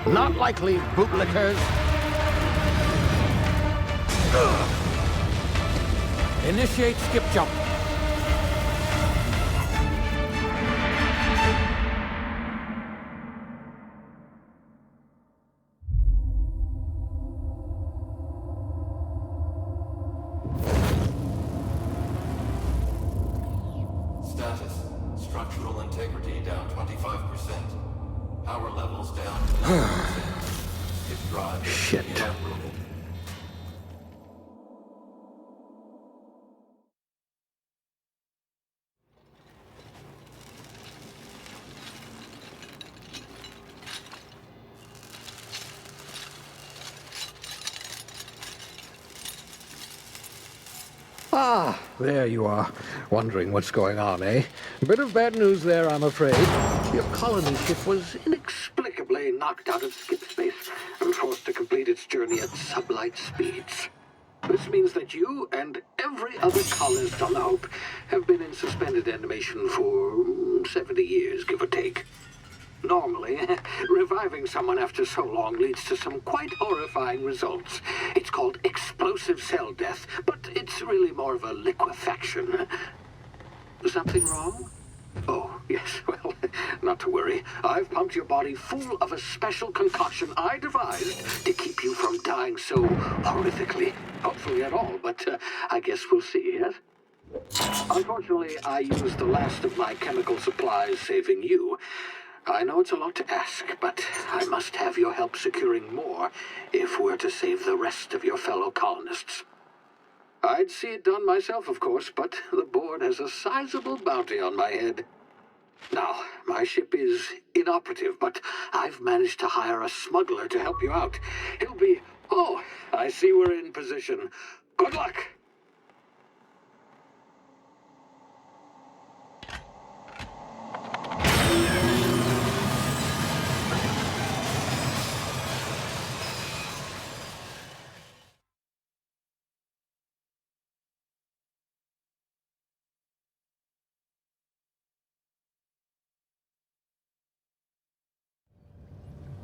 Not likely, bootlickers. Initiate skip jump. Status. Structural integrity down 25%. Power levels down to 90%. Hip drive Shit. inoperable. Ah, there you are. Wondering what's going on, eh? Bit of bad news there, I'm afraid. Your colony ship was inexplicably knocked out of skip space and forced to complete its journey at sublight speeds. This means that you and every other colonist on the Hope have been in suspended animation for 70 years, give or take. Normally, reviving someone after so long leads to some quite horrifying results. It's called explosive cell death, but it's really more of a liquefaction. Something wrong? Oh, yes, well, not to worry. I've pumped your body full of a special concoction I devised to keep you from dying so horrifically. Hopefully at all, but I guess we'll see, yes? Unfortunately, I used the last of my chemical supplies saving you. I know it's a lot to ask, but I must have your help securing more if we're to save the rest of your fellow colonists. I'd see it done myself, of course, but the board has a sizable bounty on my head. Now, my ship is inoperative, but I've managed to hire a smuggler to help you out. He'll be... Oh, I see we're in position. Good luck!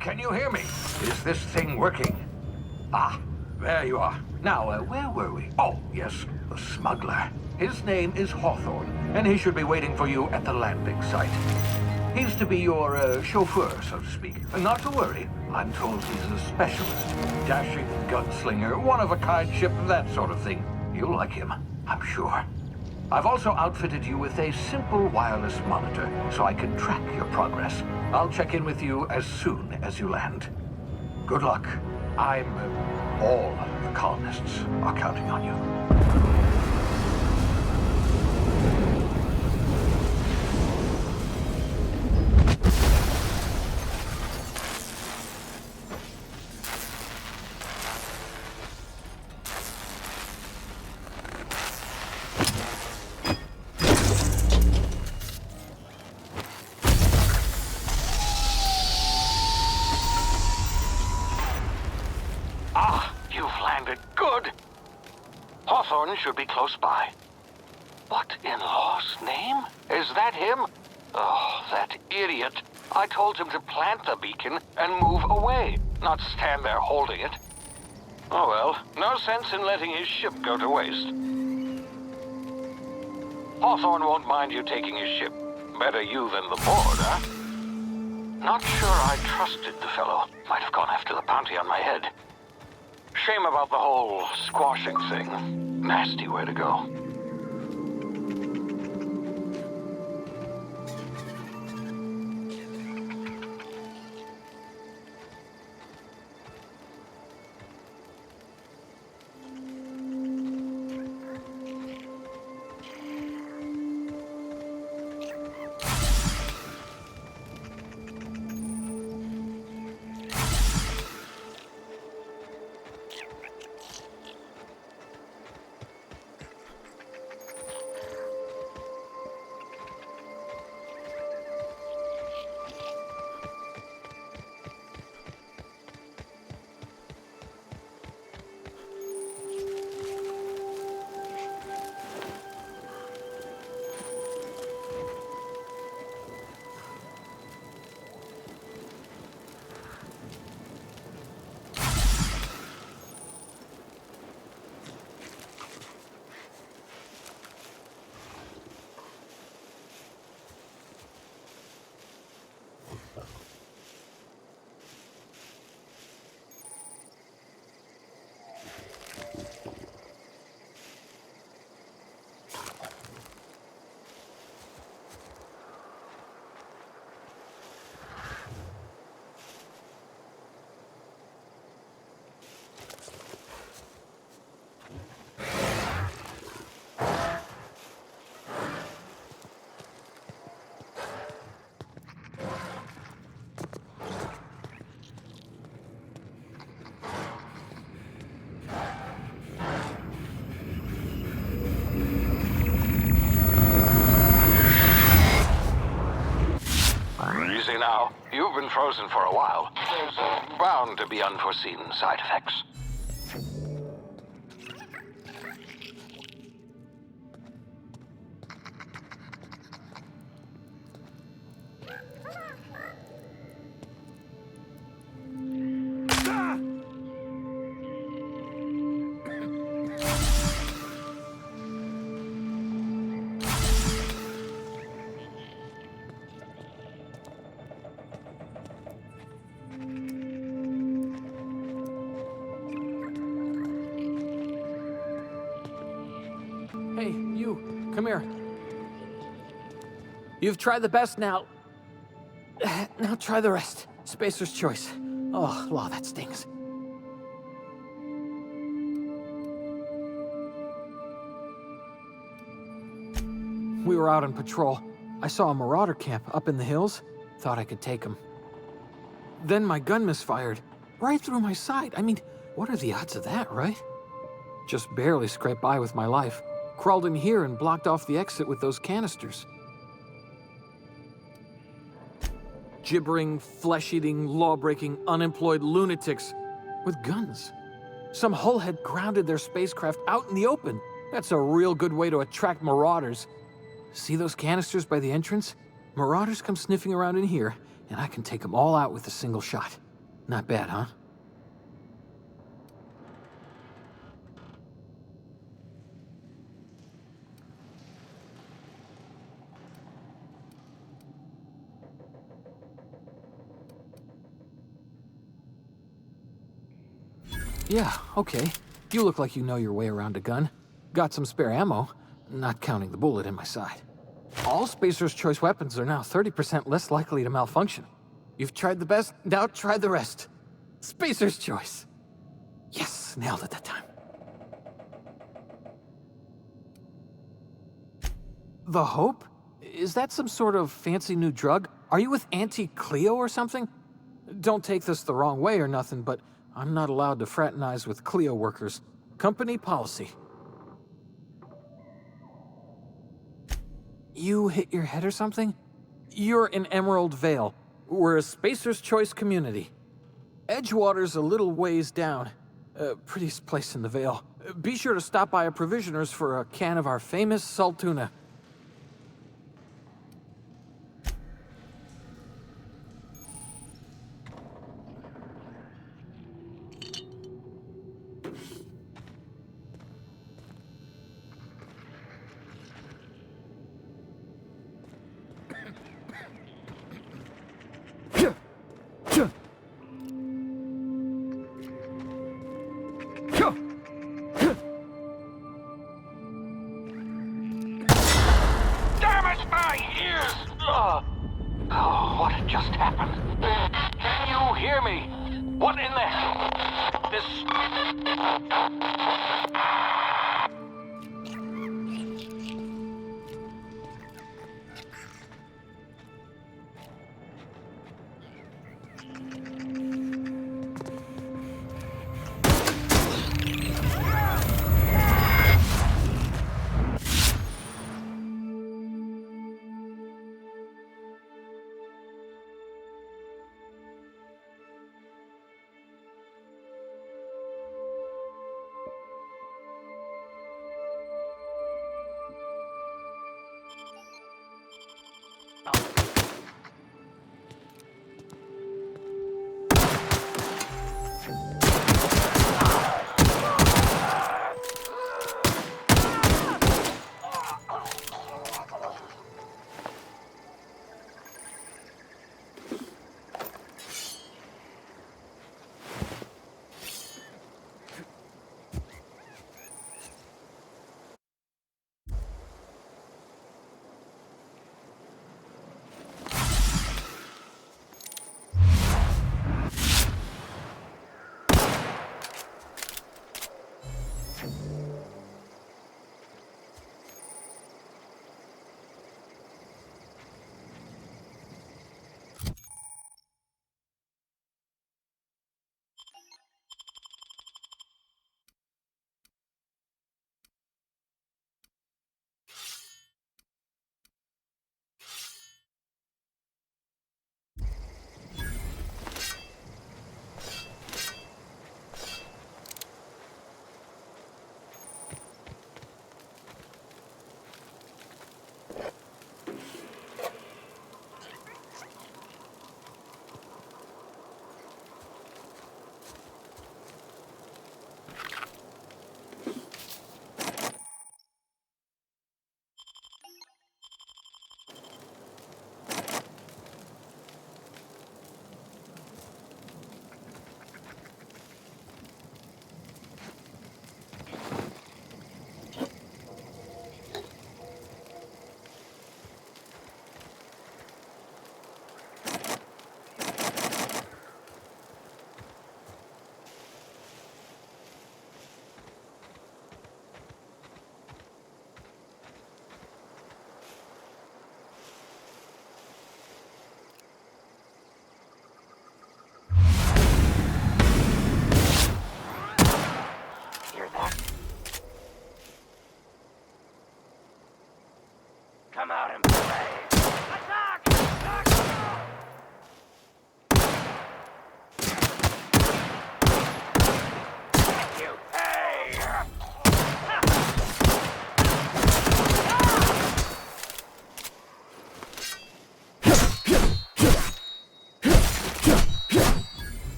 Can you hear me? Is this thing working? Ah, there you are. Now, where were we? Oh, yes, the smuggler. His name is Hawthorne, and he should be waiting for you at the landing site. He's to be your chauffeur, so to speak. Not to worry. I'm told he's a specialist. Dashing gunslinger, one-of-a-kind ship, that sort of thing. You'll like him, I'm sure. I've also outfitted you with a simple wireless monitor, so I can track your progress. I'll check in with you as soon as you land. Good luck. All the colonists are counting on you. Hawthorne should be close by. What in law's name? Is that him? Oh, that idiot. I told him to plant the beacon and move away, not stand there holding it. Oh well, no sense in letting his ship go to waste. Hawthorne won't mind you taking his ship. Better you than the board, huh? Not sure I trusted the fellow. Might have gone after the bounty on my head. Shame about the whole squashing thing. Nasty way to go. now. You've been frozen for a while. There's bound to be unforeseen side effects. Hey, you, come here. You've tried the best now. Now try the rest. Spacer's choice. Oh, law, that stings. We were out on patrol. I saw a marauder camp up in the hills. Thought I could take him. Then my gun misfired. Right through my side. I mean, what are the odds of that, right? Just barely scraped by with my life. Crawled in here and blocked off the exit with those canisters. Gibbering, flesh-eating, law-breaking, unemployed lunatics with guns. Some hull had grounded their spacecraft out in the open. That's a real good way to attract marauders. See those canisters by the entrance? Marauders come sniffing around in here, and I can take them all out with a single shot. Not bad, huh? Yeah, okay. You look like you know your way around a gun. Got some spare ammo, not counting the bullet in my side. All Spacer's choice weapons are now 30% less likely to malfunction. You've tried the best, now try the rest. Spacer's choice. Yes, nailed it that time. The Hope? Is that some sort of fancy new drug? Are you with Auntie Cleo or something? Don't take this the wrong way or nothing, but I'm not allowed to fraternize with Cleo workers. Company policy. You hit your head or something? You're in Emerald Vale. We're a Spacer's Choice community. Edgewater's a little ways down. Prettiest place in the Vale. Be sure to stop by a provisioner's for a can of our famous salt tuna. Oh, what had just happened? Can you hear me? What in the hell?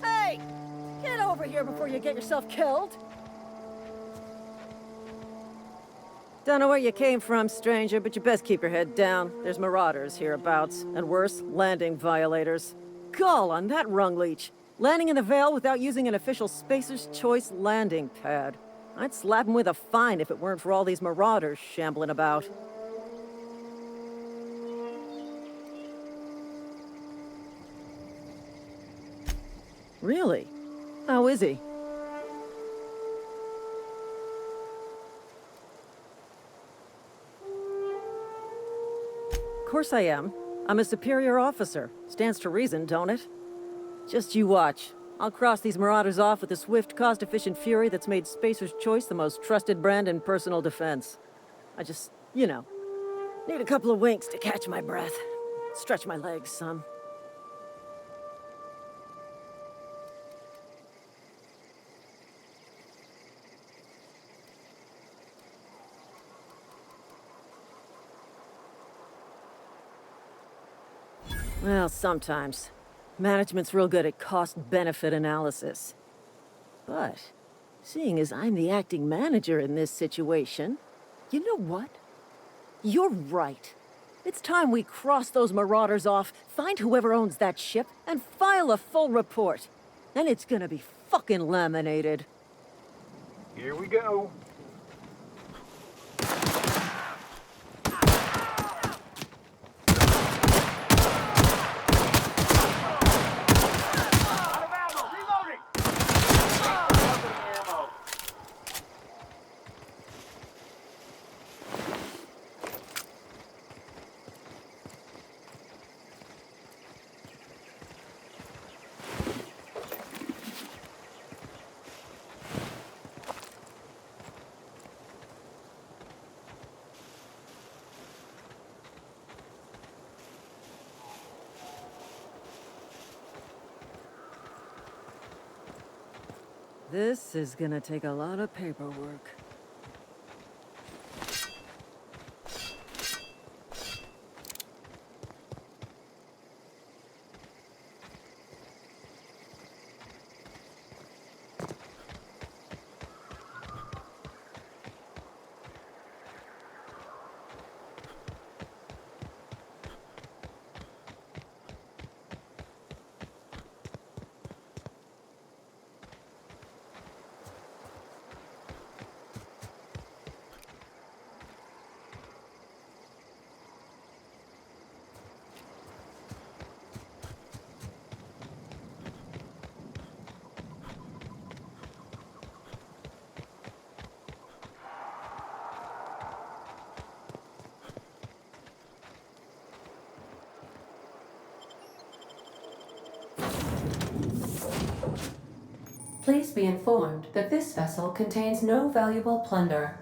Hey! Get over here before you get yourself killed! Don't know where you came from, stranger, but you best keep your head down. There's marauders hereabouts, and worse, landing violators. Gall on that rung leech! Landing in the Vale without using an official Spacer's Choice landing pad. I'd slap him with a fine if it weren't for all these marauders shambling about. Really? How is he? Of course I am. I'm a superior officer. Stands to reason, don't it? Just you watch. I'll cross these marauders off with a swift, cost-efficient fury that's made Spacer's Choice the most trusted brand in personal defense. I just, you know, need a couple of winks to catch my breath. Stretch my legs some. Well, sometimes. Management's real good at cost-benefit analysis. But, seeing as I'm the acting manager in this situation, you know what? You're right. It's time we cross those marauders off, find whoever owns that ship, and file a full report. Then it's gonna be fucking laminated. Here we go. This is gonna take a lot of paperwork. Please be informed that this vessel contains no valuable plunder.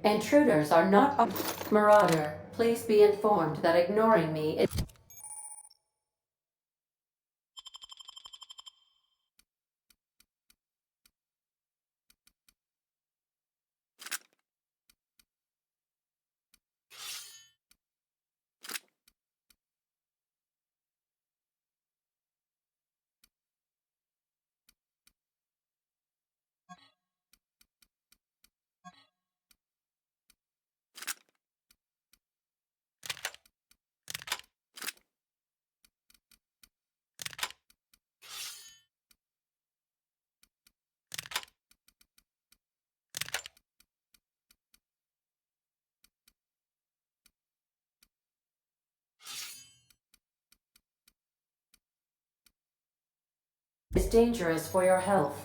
Intruders are not a marauder. Please be informed that ignoring me is... is dangerous for your health.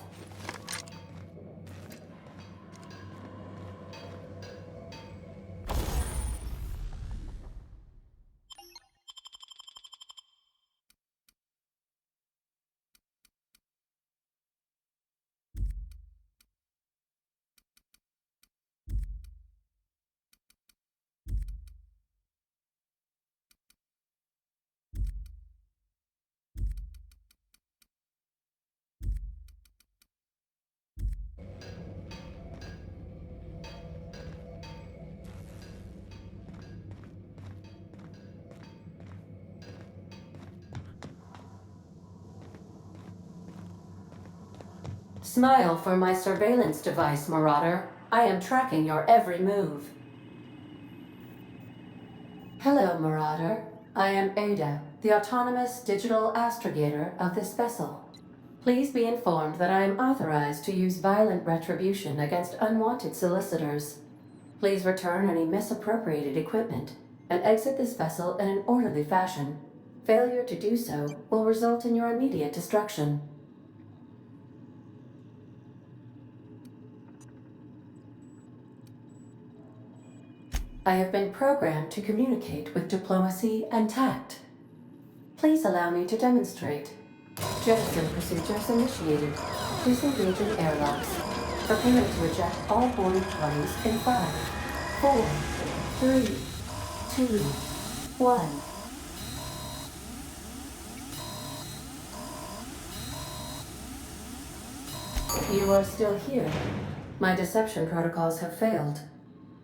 Smile for my surveillance device, Marauder. I am tracking your every move. Hello, Marauder. I am Ada, the autonomous digital astrogator of this vessel. Please be informed that I am authorized to use violent retribution against unwanted solicitors. Please return any misappropriated equipment and exit this vessel in an orderly fashion. Failure to do so will result in your immediate destruction. I have been programmed to communicate with diplomacy and tact. Please allow me to demonstrate. Jettison procedures initiated. Disengaging airlocks. Preparing to eject all boarding parties in 5, 4, 3, 2, 1. You are still here. My deception protocols have failed.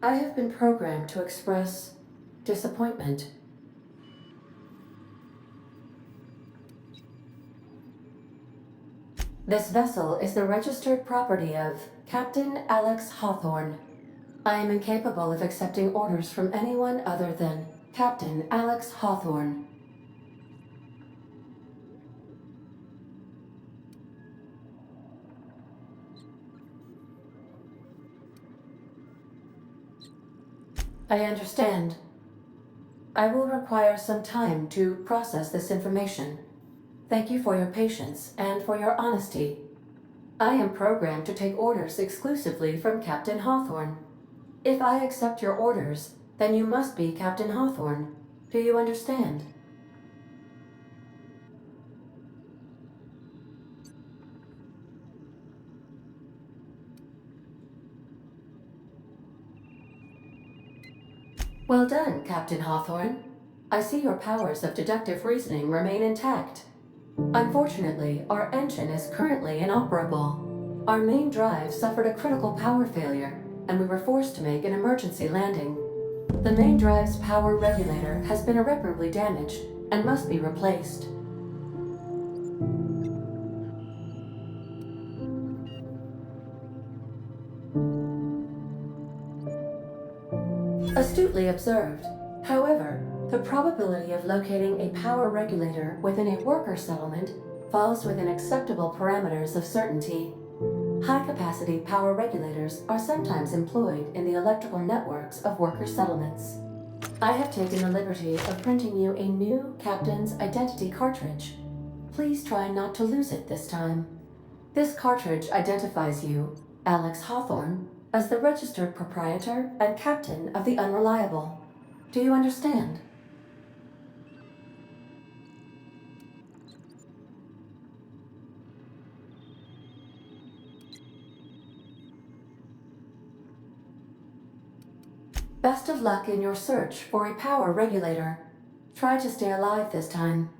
I have been programmed to express disappointment. This vessel is the registered property of Captain Alex Hawthorne. I am incapable of accepting orders from anyone other than Captain Alex Hawthorne. I understand. I will require some time to process this information. Thank you for your patience and for your honesty. I am programmed to take orders exclusively from Captain Hawthorne. If I accept your orders, then you must be Captain Hawthorne. Do you understand? Well done, Captain Hawthorne. I see your powers of deductive reasoning remain intact. Unfortunately, our engine is currently inoperable. Our main drive suffered a critical power failure, and we were forced to make an emergency landing. The main drive's power regulator has been irreparably damaged and must be replaced. Astutely observed. However, the probability of locating a power regulator within a worker settlement falls within acceptable parameters of certainty. High-capacity power regulators are sometimes employed in the electrical networks of worker settlements. I have taken the liberty of printing you a new Captain's Identity cartridge. Please try not to lose it this time. This cartridge identifies you, Alex Hawthorne, as the registered proprietor and captain of the Unreliable. Do you understand? Best of luck in your search for a power regulator. Try to stay alive this time.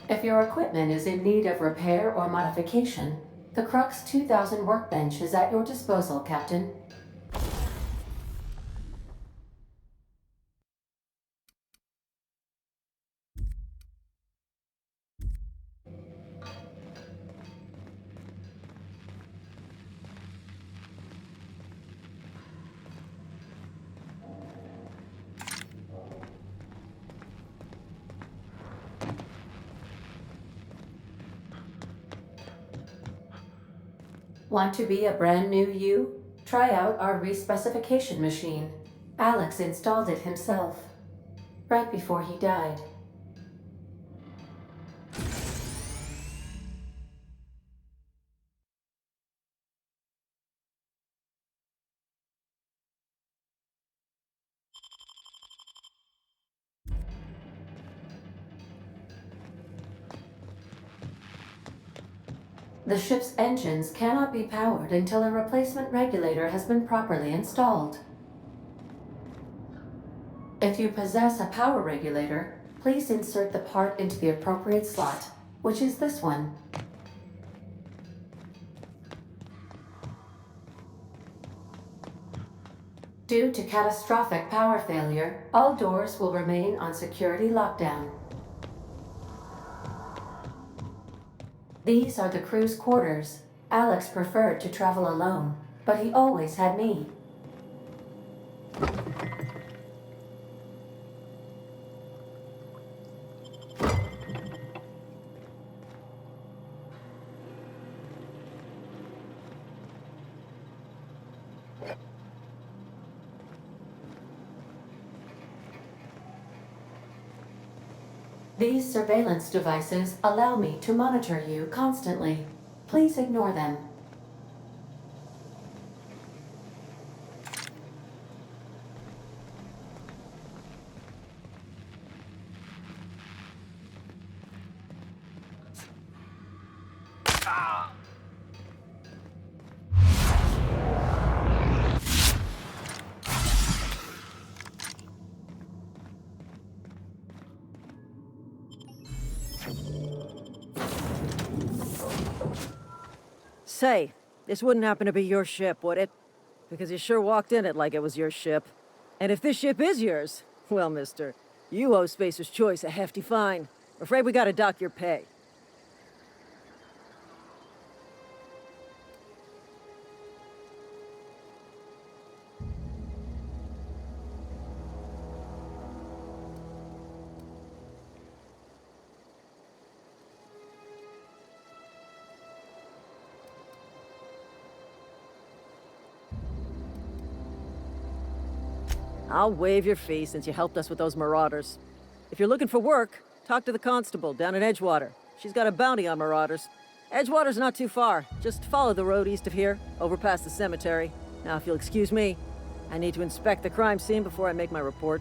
If your equipment is in need of repair or modification, the Crux 2000 workbench is at your disposal, Captain. Want to be a brand new you? Try out our respecification machine. Alex installed it himself, right before he died. The ship's engines cannot be powered until a replacement regulator has been properly installed. If you possess a power regulator, please insert the part into the appropriate slot, which is this one. Due to catastrophic power failure, all doors will remain on security lockdown. These are the crew's quarters. Alex preferred to travel alone, but he always had me. These surveillance devices allow me to monitor you constantly. Please ignore them. Say, this wouldn't happen to be your ship, would it? Because you sure walked in it like it was your ship. And if this ship is yours, well, mister, you owe Spacer's Choice a hefty fine. Afraid we gotta dock your pay. I'll waive your fee since you helped us with those marauders. If you're looking for work, talk to the constable down in Edgewater. She's got a bounty on marauders. Edgewater's not too far. Just follow the road east of here, over past the cemetery. Now, if you'll excuse me, I need to inspect the crime scene before I make my report.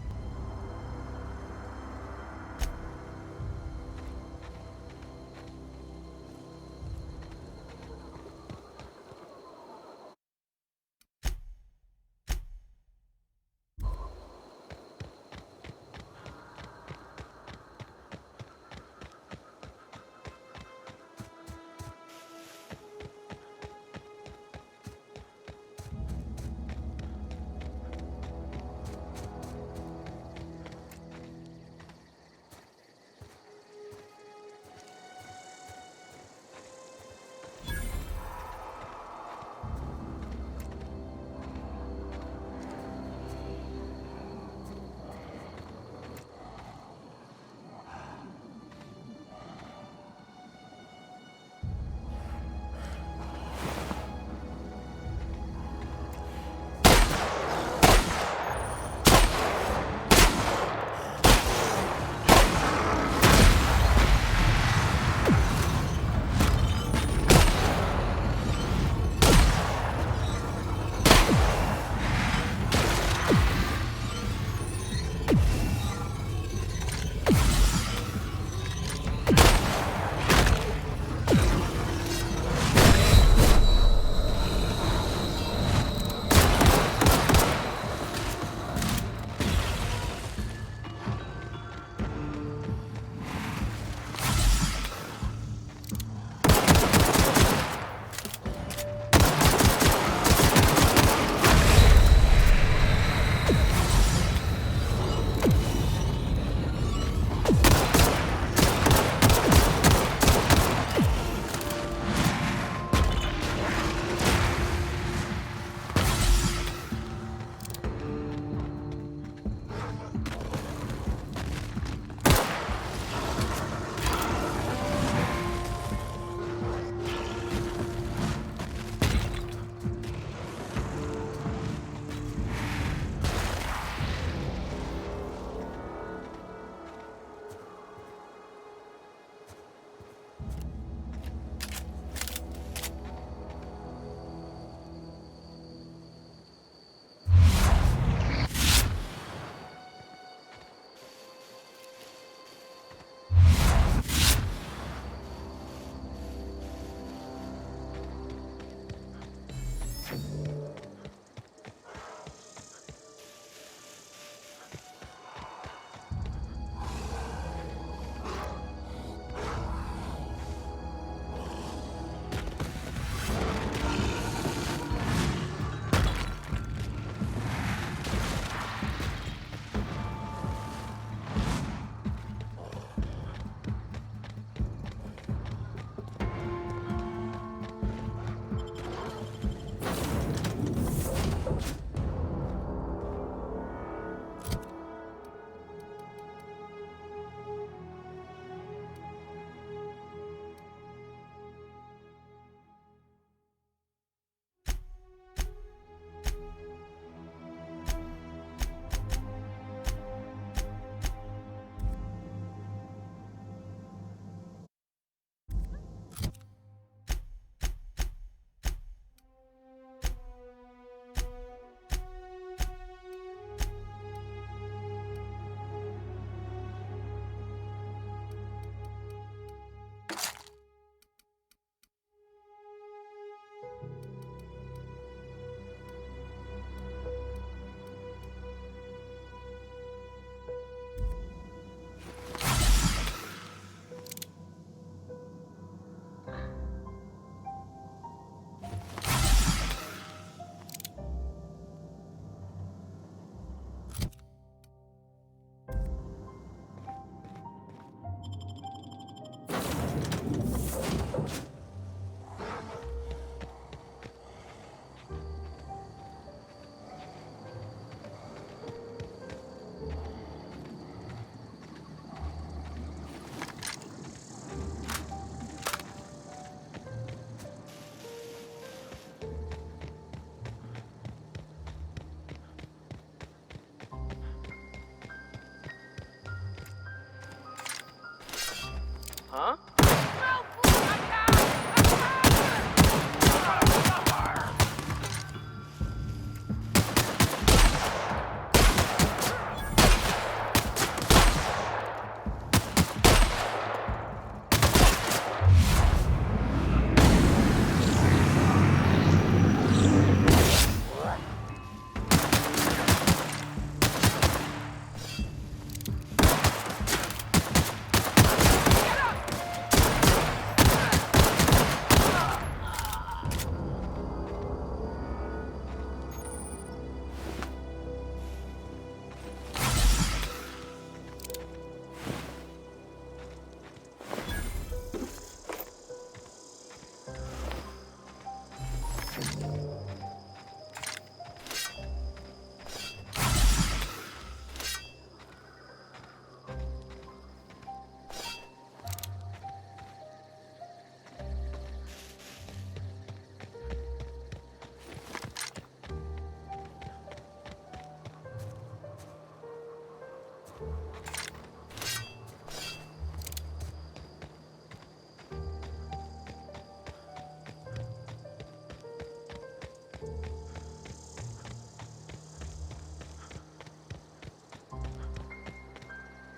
Huh?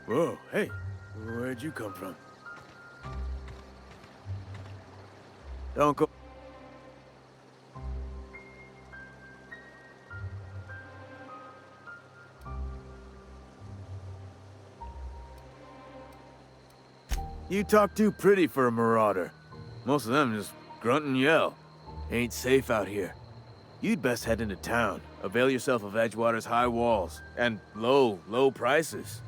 Whoa, hey, where'd you come from? Don't go. You talk too pretty for a marauder. Most of them just grunt and yell. Ain't safe out here. You'd best head into town. Avail yourself of Edgewater's high walls and low prices.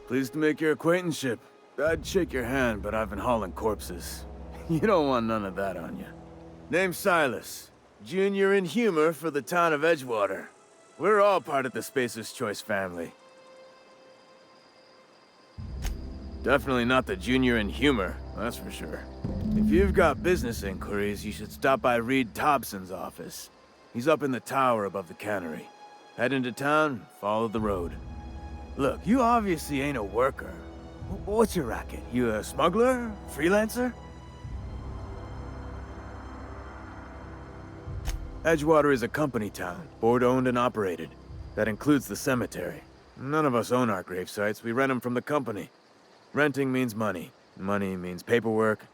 Pleased to make your acquaintanceship. I'd shake your hand, but I've been hauling corpses. You don't want none of that on you. Name's Silas. Junior in humor for the town of Edgewater. We're all part of the Spacer's Choice family. Definitely not the junior in humor, that's for sure. If you've got business inquiries, you should stop by Reed Thompson's office. He's up in the tower above the cannery. Head into town, follow the road. Look, you obviously ain't a worker. What's your racket? You a smuggler? Freelancer? Edgewater is a company town, board-owned and operated. That includes the cemetery. None of us own our grave sites, we rent them from the company. Renting means money. Money means paperwork.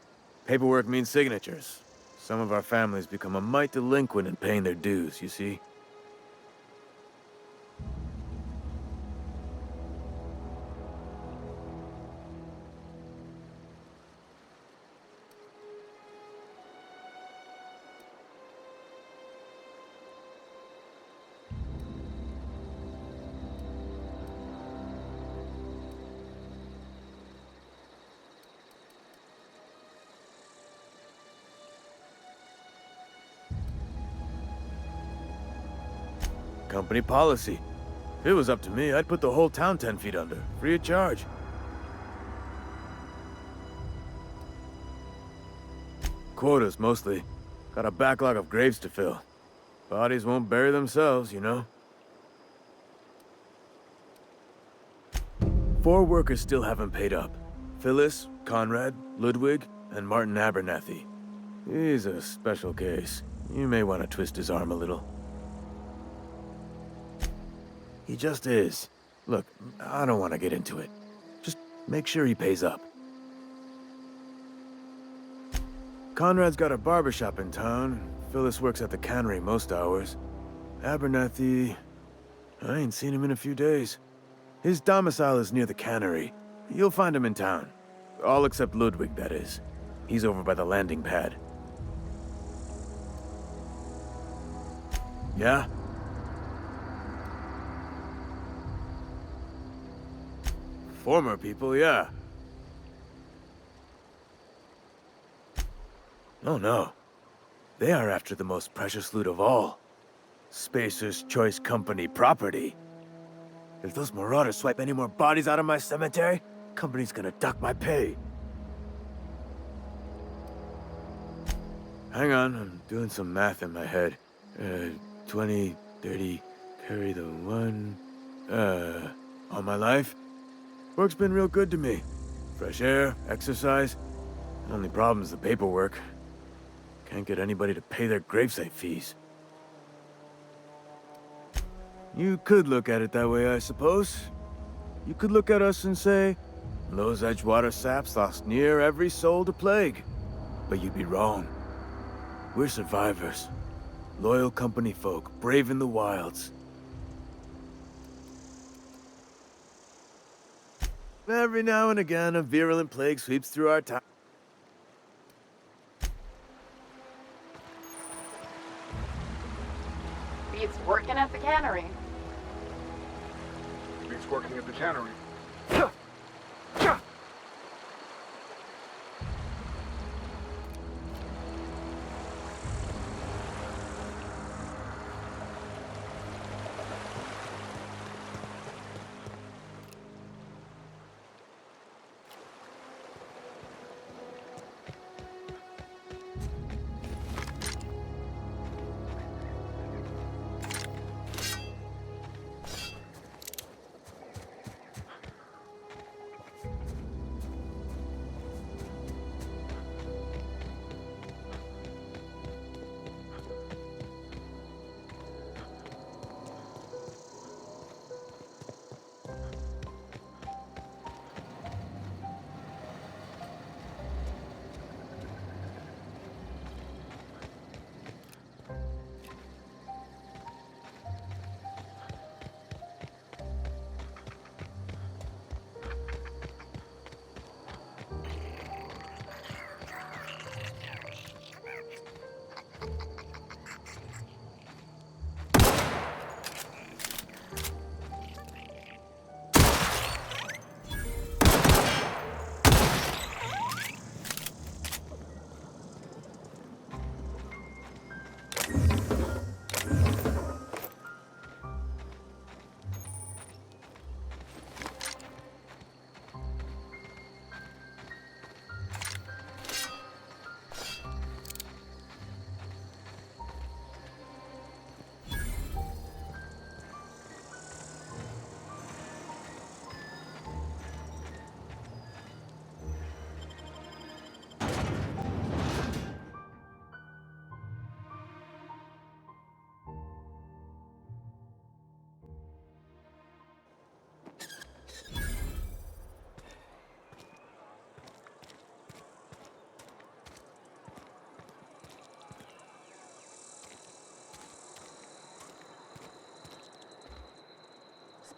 Paperwork means signatures. Some of our families become a mite delinquent in paying their dues, you see? Company policy. If it was up to me, I'd put the whole town 10 feet under, free of charge. Quotas, mostly. Got a backlog of graves to fill. Bodies won't bury themselves, you know? 4 workers still haven't paid up. Phyllis, Conrad, Ludwig, and Martin Abernathy. He's a special case. You may want to twist his arm a little. He just is. Look, I don't want to get into it. Just make sure he pays up. Conrad's got a barbershop in town. Phyllis works at the cannery most hours. Abernathy... I ain't seen him in a few days. His domicile is near the cannery. You'll find him in town. All except Ludwig, that is. He's over by the landing pad. Yeah? Former people, yeah. Oh no. They are after the most precious loot of all. Spacer's Choice Company property. If those marauders swipe any more bodies out of my cemetery, company's gonna duck my pay. Hang on, I'm doing some math in my head. 20, 30, carry the one... all my life? Work's been real good to me. Fresh air, exercise. Only problem is the paperwork. Can't get anybody to pay their gravesite fees. You could look at it that way, I suppose. You could look at us and say, those Edgewater saps lost near every soul to plague. But you'd be wrong. We're survivors. Loyal company folk, brave in the wilds. Every now and again, a virulent plague sweeps through our town. Beats working at the cannery. He's working at the tannery.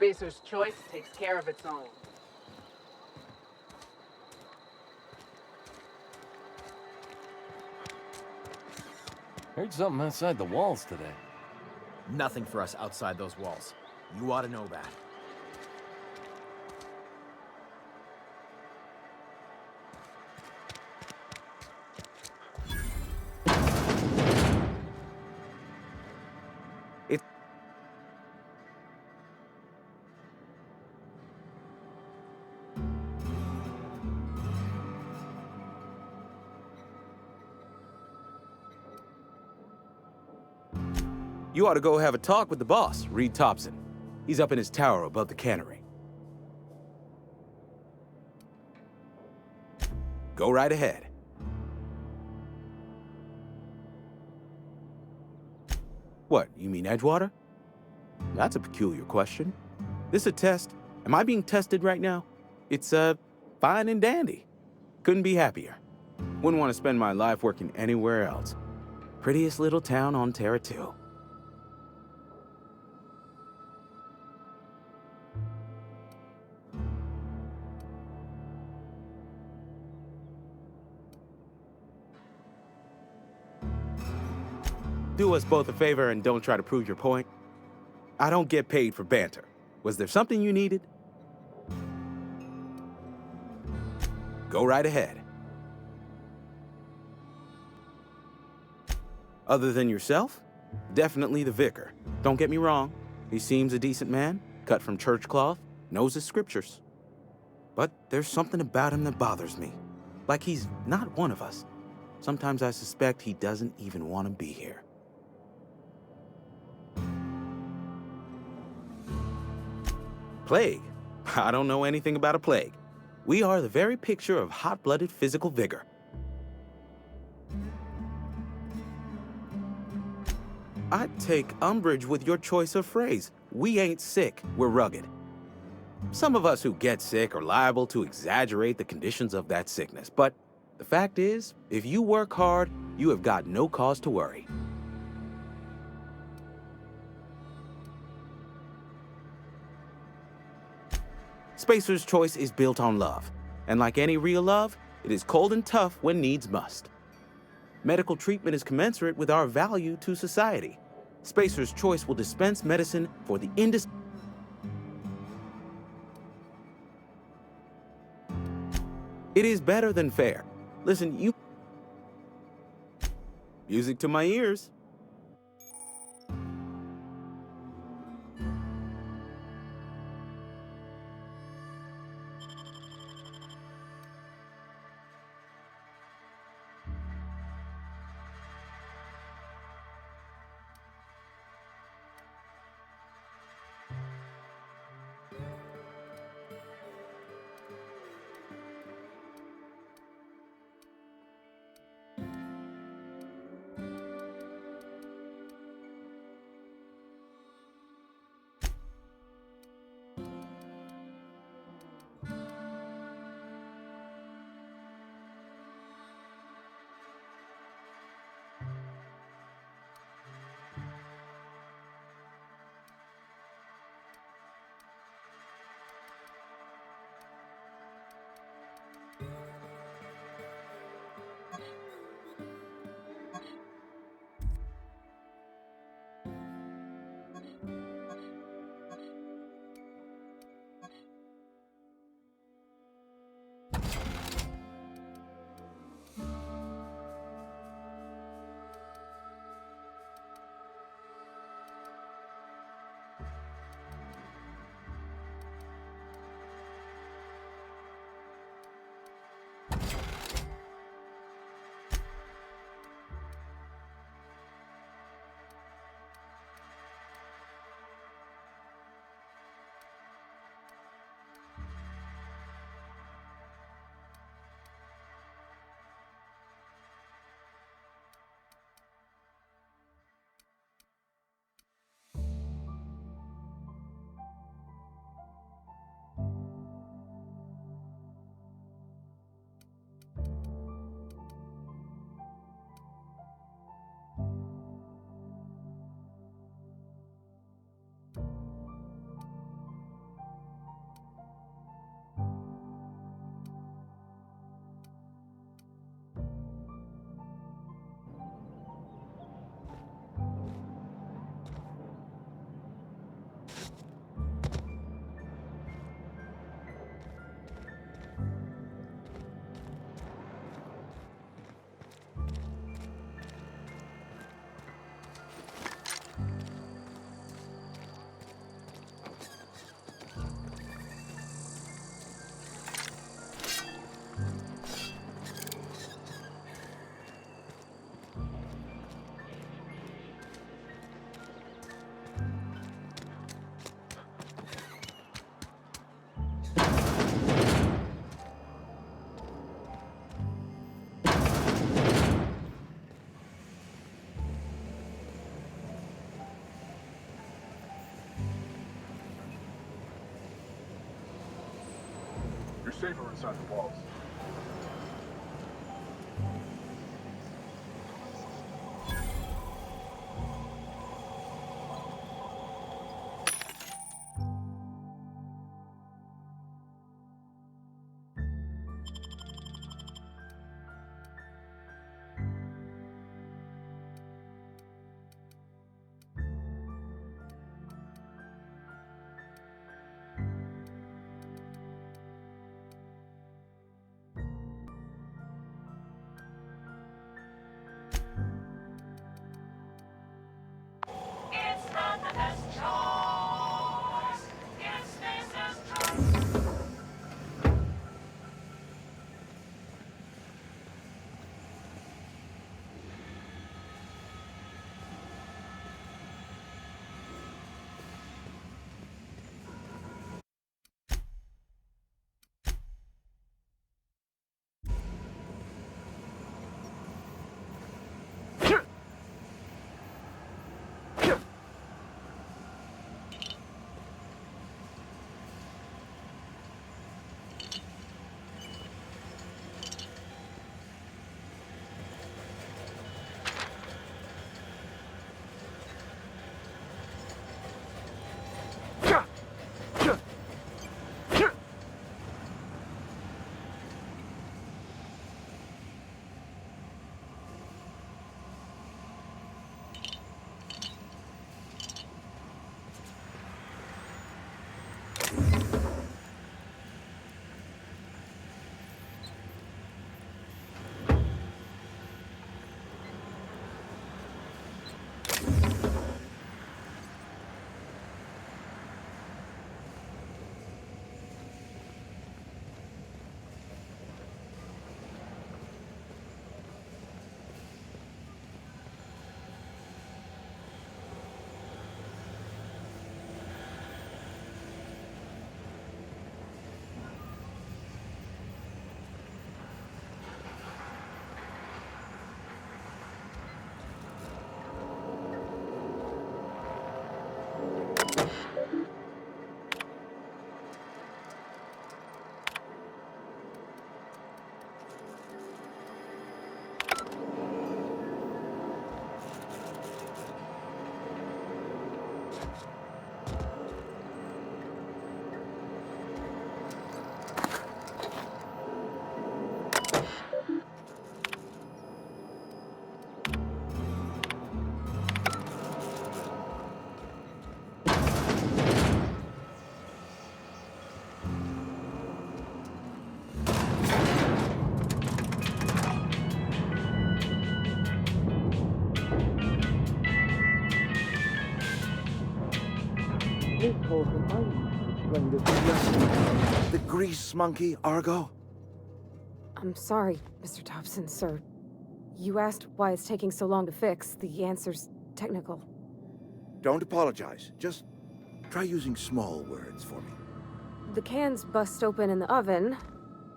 Spacer's Choice takes care of its own. Heard something outside the walls today. Nothing for us outside those walls. You ought to know that. You ought to go have a talk with the boss, Reed Thompson. He's up in his tower above the cannery. Go right ahead. What, you mean Edgewater? That's a peculiar question. This a test? Am I being tested right now? It's, fine and dandy. Couldn't be happier. Wouldn't want to spend my life working anywhere else. Prettiest little town on Terra 2. Do us both a favor and don't try to prove your point. I don't get paid for banter. Was there something you needed? Go right ahead. Other than yourself? Definitely the vicar. Don't get me wrong. He seems a decent man, cut from church cloth, knows his scriptures. But there's something about him that bothers me. Like he's not one of us. Sometimes I suspect he doesn't even want to be here. Plague? I don't know anything about a plague. We are the very picture of hot-blooded physical vigor. I'd take umbrage with your choice of phrase. We ain't sick, we're rugged. Some of us who get sick are liable to exaggerate the conditions of that sickness, but the fact is, if you work hard, you have got no cause to worry. Spacer's Choice is built on love, and like any real love, it is cold and tough when needs must. Medical treatment is commensurate with our value to society. Spacer's Choice will dispense medicine for the It is better than fair. Listen, music to my ears. You're safer inside the walls. The grease monkey, Argo? I'm sorry, Mr. Thompson, sir. You asked why it's taking so long to fix. The answer's technical. Don't apologize. Just try using small words for me. The cans bust open in the oven.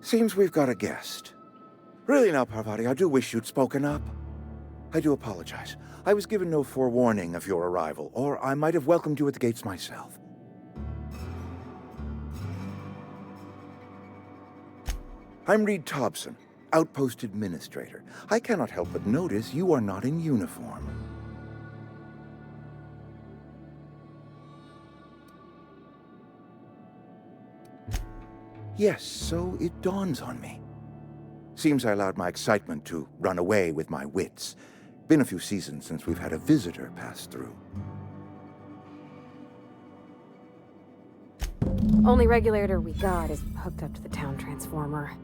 Seems we've got a guest. Really now, Parvati, I do wish you'd spoken up. I do apologize. I was given no forewarning of your arrival, or I might have welcomed you at the gates myself. I'm Reed Thompson, Outpost Administrator. I cannot help but notice you are not in uniform. Yes, so it dawns on me. Seems I allowed my excitement to run away with my wits. Been a few seasons since we've had a visitor pass through. Only regulator we got is hooked up to the town transformer.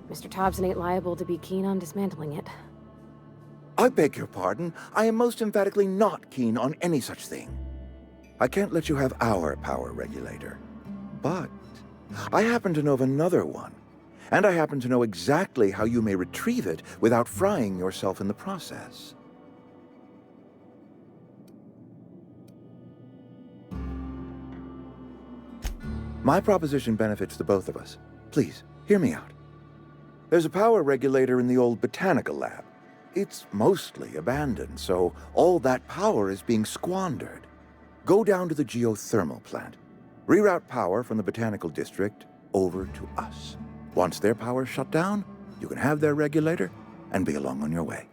Mr. Thompson ain't liable to be keen on dismantling it. I beg your pardon. I am most emphatically not keen on any such thing. I can't let you have our power regulator. But I happen to know of another one. And I happen to know exactly how you may retrieve it without frying yourself in the process. My proposition benefits the both of us. Please, hear me out. There's a power regulator in the old botanical lab. It's mostly abandoned, so all that power is being squandered. Go down to the geothermal plant. Reroute power from the botanical district over to us. Once their power's shut down, you can have their regulator and be along on your way.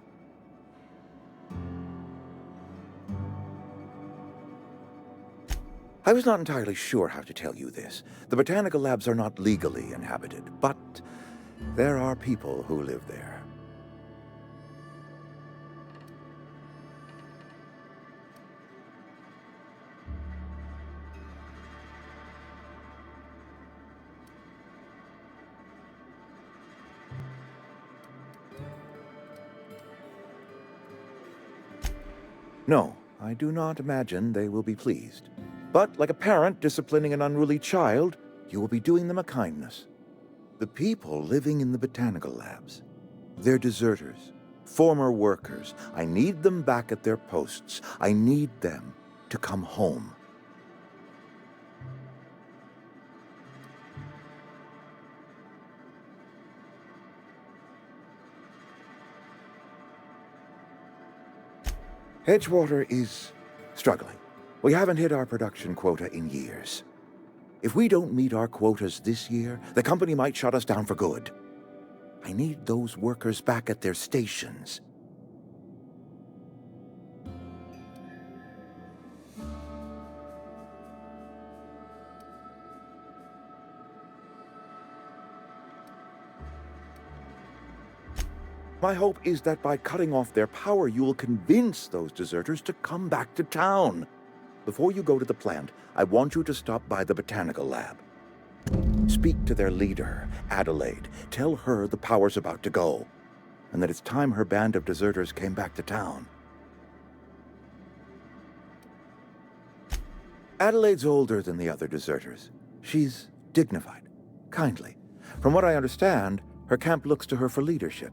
I was not entirely sure how to tell you this. The botanical labs are not legally inhabited, but there are people who live there. No, I do not imagine they will be pleased. But like a parent disciplining an unruly child, you will be doing them a kindness. The people living in the botanical labs, they're deserters, former workers. I need them back at their posts. I need them to come home. Edgewater is struggling. We haven't hit our production quota in years. If we don't meet our quotas this year, the company might shut us down for good. I need those workers back at their stations. My hope is that by cutting off their power, you will convince those deserters to come back to town. Before you go to the plant, I want you to stop by the botanical lab. Speak to their leader, Adelaide. Tell her the power's about to go, and that it's time her band of deserters came back to town. Adelaide's older than the other deserters. She's dignified, kindly. From what I understand, her camp looks to her for leadership.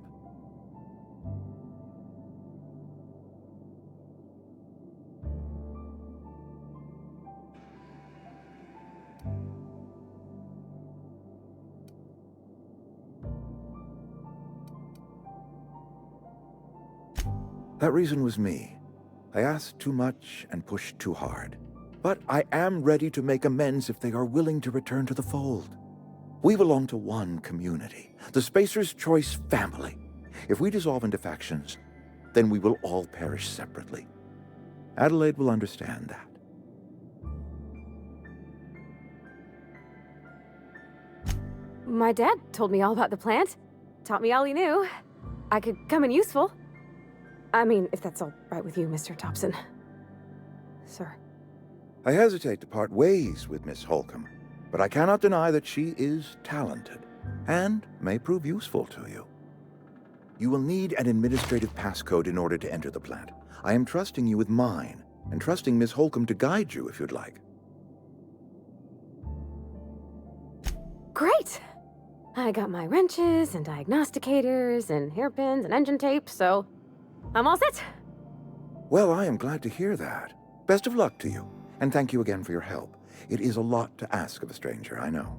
That reason was me. I asked too much and pushed too hard. But I am ready to make amends if they are willing to return to the fold. We belong to one community, the Spacer's Choice family. If we dissolve into factions, then we will all perish separately. Adelaide will understand that. My dad told me all about the plant. Taught me all he knew. I could come in useful. I mean, if that's all right with you, Mr. Thompson. Sir. I hesitate to part ways with Miss Holcomb, but I cannot deny that she is talented and may prove useful to you. You will need an administrative passcode in order to enter the plant. I am trusting you with mine, and trusting Miss Holcomb to guide you if you'd like. Great! I got my wrenches and diagnosticators and hairpins and engine tape, so I'm all set. Well, I am glad to hear that. Best of luck to you, and thank you again for your help. It is a lot to ask of a stranger, I know.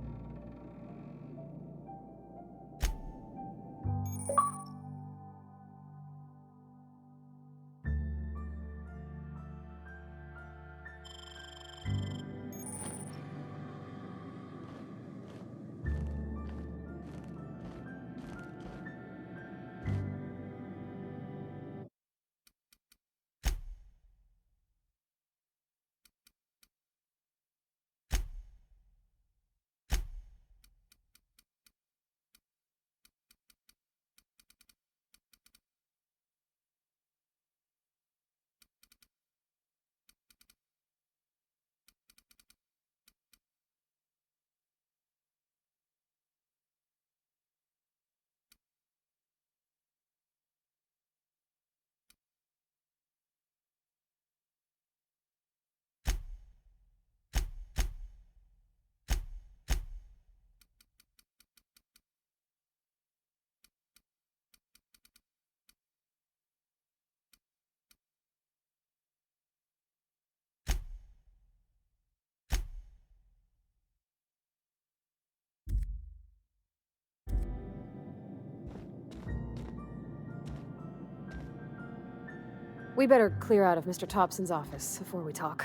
We better clear out of Mr. Thompson's office before we talk.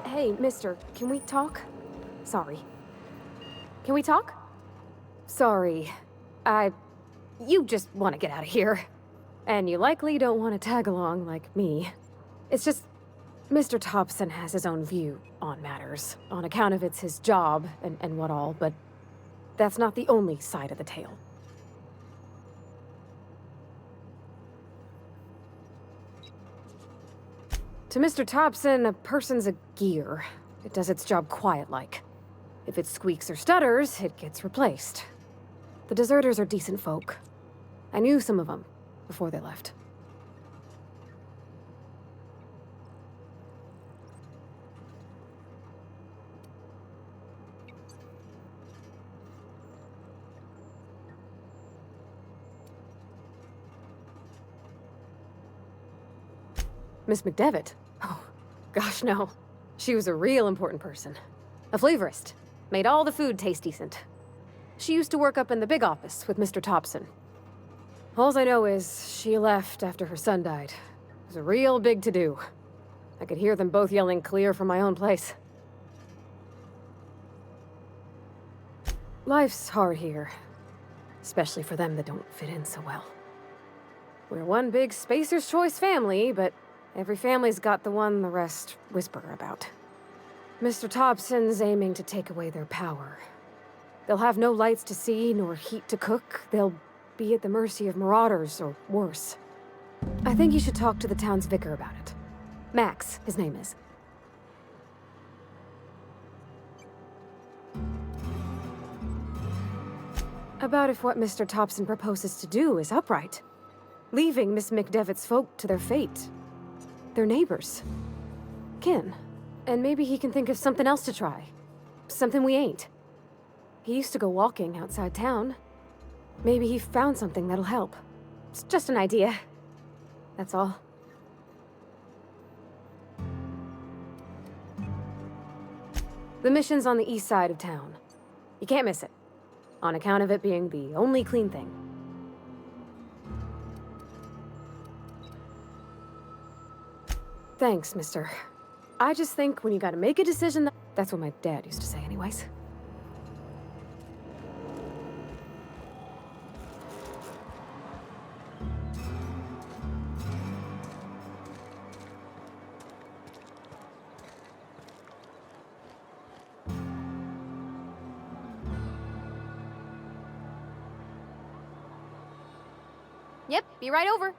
Hey, mister, can we talk? Sorry. Can we talk? Sorry. You just want to get out of here. And you likely don't want to tag along like me. It's just, Mr. Thompson has his own view on matters, on account of it's his job and what all, but that's not the only side of the tale. To Mr. Thompson, a person's a gear. It does its job quiet-like. If it squeaks or stutters, it gets replaced. The deserters are decent folk. I knew some of them before they left. Miss McDevitt? Oh, gosh, no. She was a real important person. A flavorist. Made all the food taste decent. She used to work up in the big office with Mr. Thompson. All I know is she left after her son died. It was a real big to-do. I could hear them both yelling clear from my own place. Life's hard here. Especially for them that don't fit in so well. We're one big Spacer's Choice family, but every family's got the one the rest whisper about. Mr. Thompson's aiming to take away their power. They'll have no lights to see, nor heat to cook. They'll be at the mercy of marauders, or worse. I think you should talk to the town's vicar about it. Max, his name is. About if what Mr. Thompson proposes to do is upright. Leaving Miss McDevitt's folk to their fate. Their neighbors. Kin. And maybe he can think of something else to try. Something we ain't. He used to go walking outside town. Maybe he found something that'll help. It's just an idea. That's all. The mission's on the east side of town. You can't miss it. On account of it being the only clean thing. Thanks, mister. I just think when you gotta make a decision, that's what my dad used to say anyways. Yep, be right over.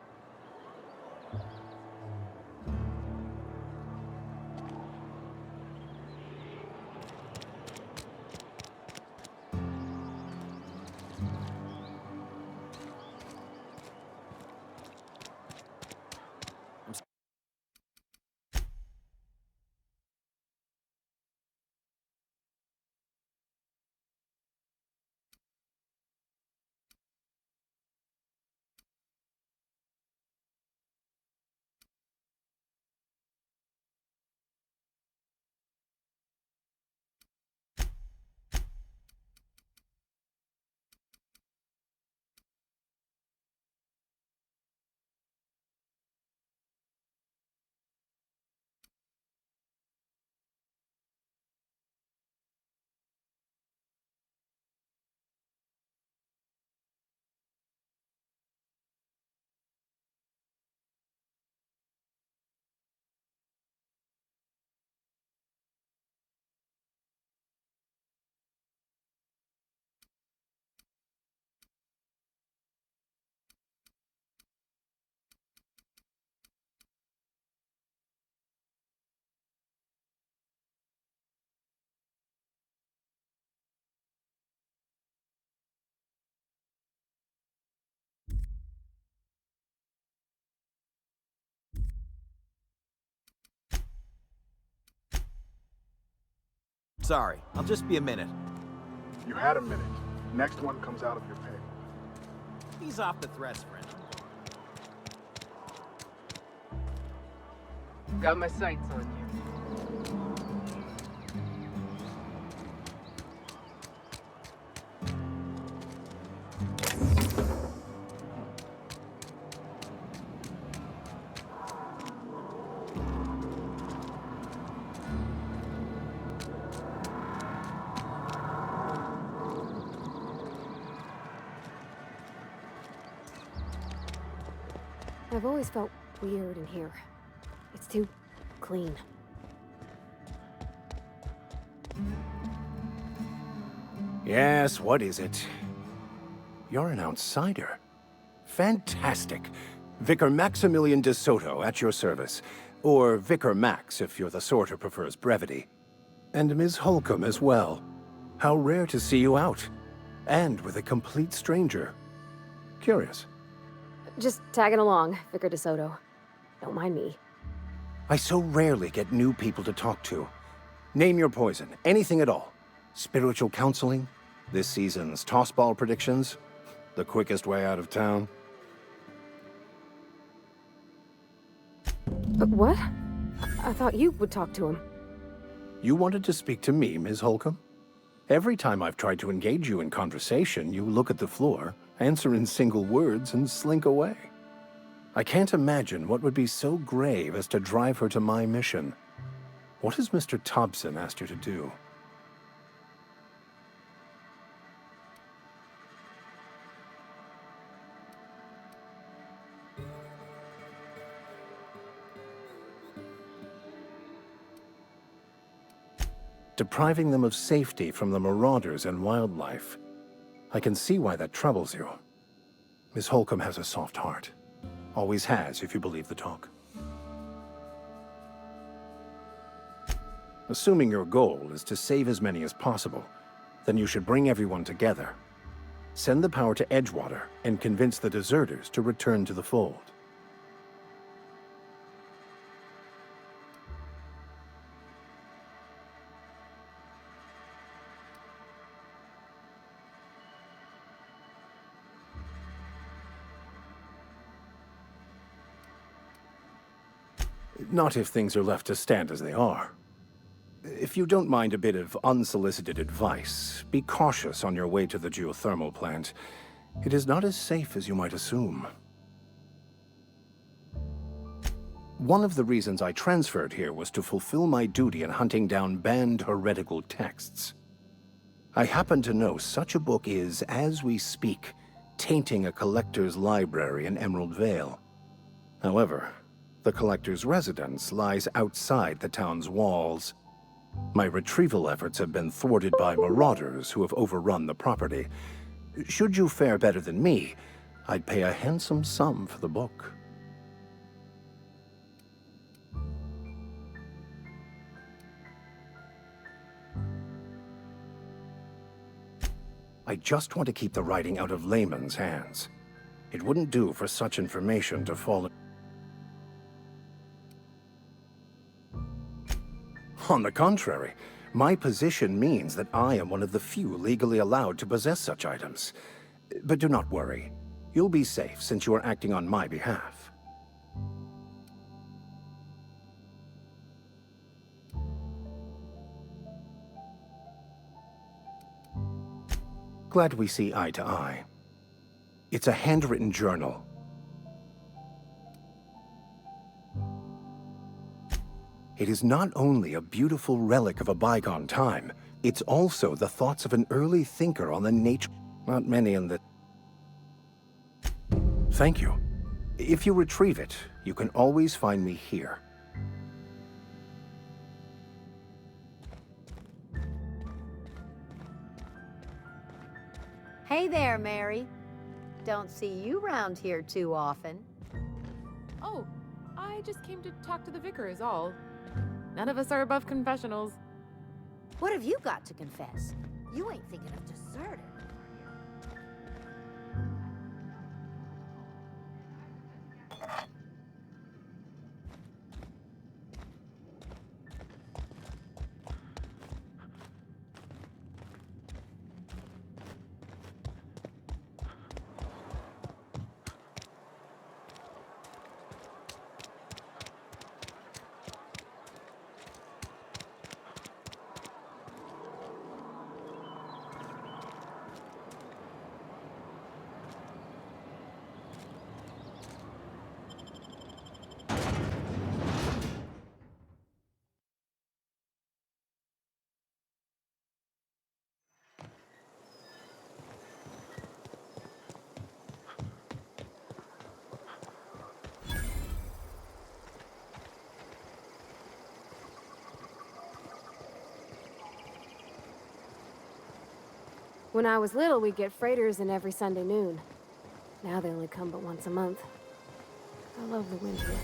Sorry, I'll just be a minute. You had a minute. Next one comes out of your pay. Ease off the threats, friend. Got my sights on you. I've always felt weird in here. It's too clean. Yes, what is it? You're an outsider. Fantastic. Vicar Maximilian de Soto at your service. Or Vicar Max, if you're the sort who prefers brevity. And Ms. Holcomb as well. How rare to see you out. And with a complete stranger. Curious. Just tagging along, Vicar DeSoto. Don't mind me. I so rarely get new people to talk to. Name your poison, anything at all. Spiritual counseling, this season's tossball predictions, the quickest way out of town. But what? I thought you would talk to him. You wanted to speak to me, Ms. Holcomb? Every time I've tried to engage you in conversation, you look at the floor, answer in single words, and slink away. I can't imagine what would be so grave as to drive her to my mission. What has Mr. Thompson asked you to do? Depriving them of safety from the marauders and wildlife. I can see why that troubles you. Miss Holcomb has a soft heart. Always has, if you believe the talk. Assuming your goal is to save as many as possible, then you should bring everyone together. Send the power to Edgewater and convince the deserters to return to the fold. Not if things are left to stand as they are. If you don't mind a bit of unsolicited advice, be cautious on your way to the geothermal plant. It is not as safe as you might assume. One of the reasons I transferred here was to fulfill my duty in hunting down banned heretical texts. I happen to know such a book is, as we speak, tainting a collector's library in Emerald Vale. However, the collector's residence lies outside the town's walls. My retrieval efforts have been thwarted by marauders who have overrun the property. Should you fare better than me, I'd pay a handsome sum for the book. I just want to keep the writing out of layman's hands. It wouldn't do for such information to fall... On the contrary, my position means that I am one of the few legally allowed to possess such items. But do not worry. You'll be safe since you are acting on my behalf. Glad we see eye to eye. It's a handwritten journal. It is not only a beautiful relic of a bygone time, it's also the thoughts of an early thinker on the nature... Not many in the... Thank you. If you retrieve it, you can always find me here. Hey there, Mary. Don't see you round here too often. Oh, I just came to talk to the vicar is all. None of us are above confessionals. What have you got to confess? You ain't thinking of deserter. When I was little, we'd get freighters in every Sunday noon. Now they only come but once a month. I love the wind here.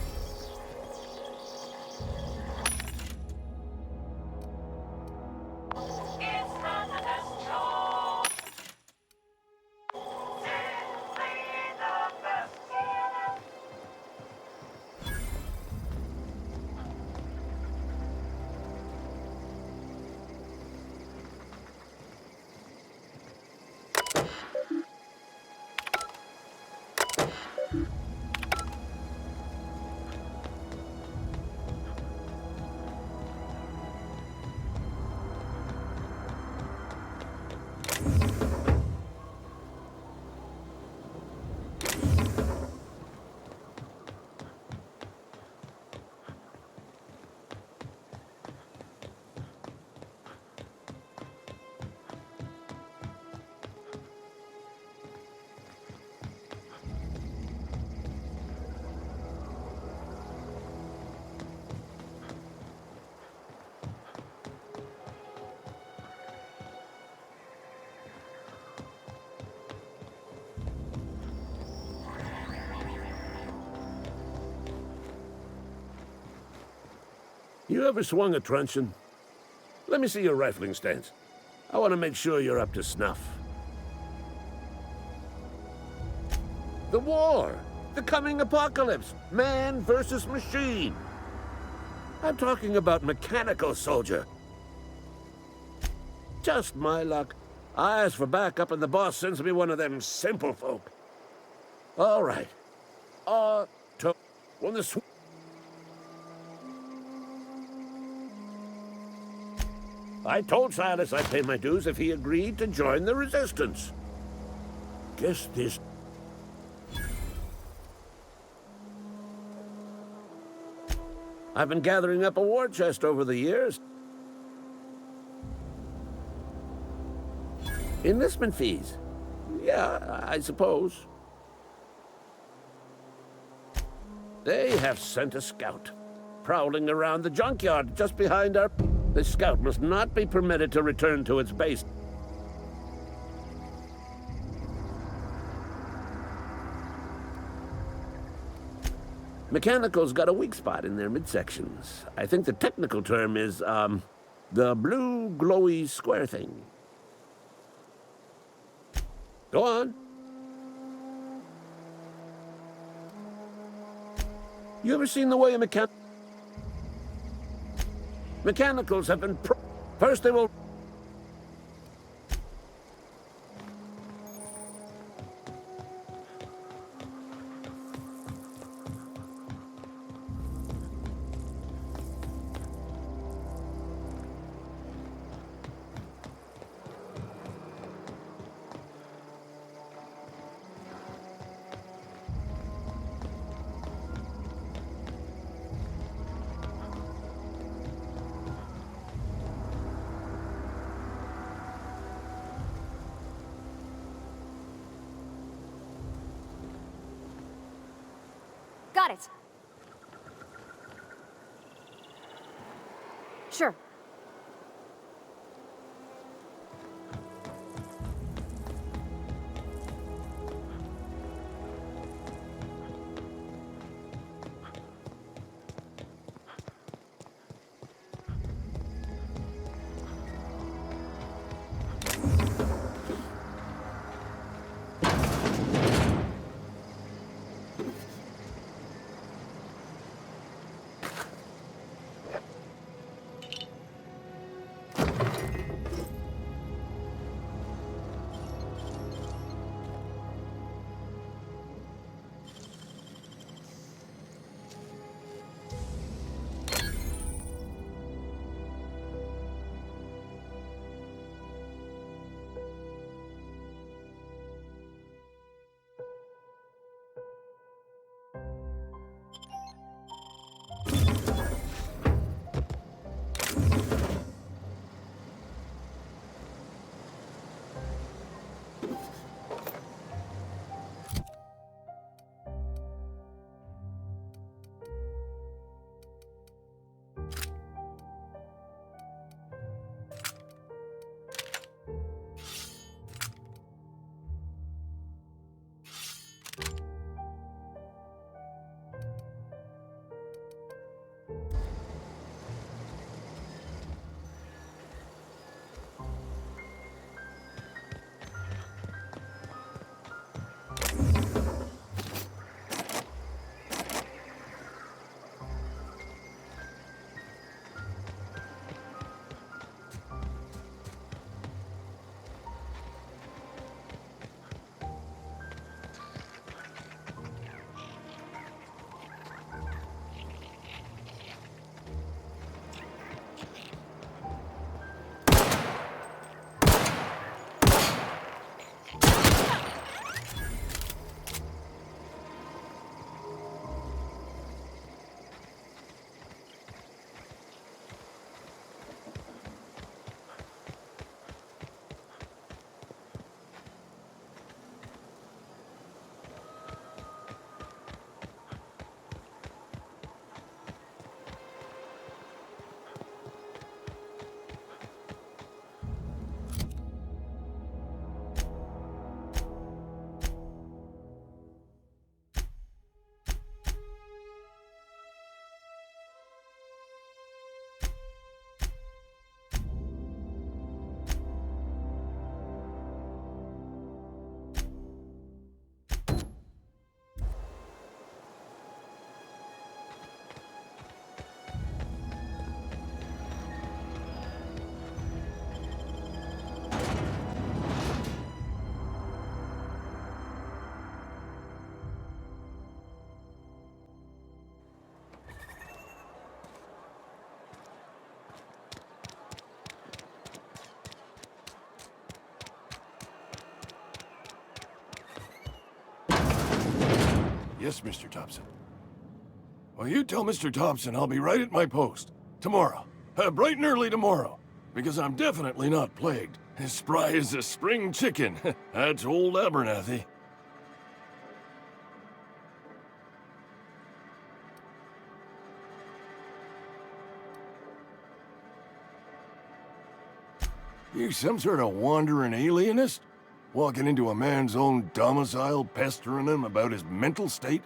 You ever swung a truncheon? Let me see your rifling stance. I want to make sure you're up to snuff. The war! The coming apocalypse! Man versus machine! I'm talking about mechanical soldier. Just my luck. I ask for backup and the boss sends me one of them simple folk. All right. When the I told Silas I'd pay my dues if he agreed to join the resistance. Guess this... I've been gathering up a war chest over the years. Enlistment fees. Yeah, I suppose. They have sent a scout, prowling around the junkyard just behind our... The scout must not be permitted to return to its base. Mechanical's got a weak spot in their midsections. I think the technical term is, the blue glowy square thing. Go on. You ever seen the way a Mechanicals have been first they will... Got it. Sure. Yes, Mr. Thompson. Well, you tell Mr. Thompson I'll be right at my post. Tomorrow. Bright and early tomorrow. Because I'm definitely not plagued. As spry as a spring chicken. That's old Abernathy. You some sort of wandering alienist? Walking into a man's own domicile, pestering him about his mental state?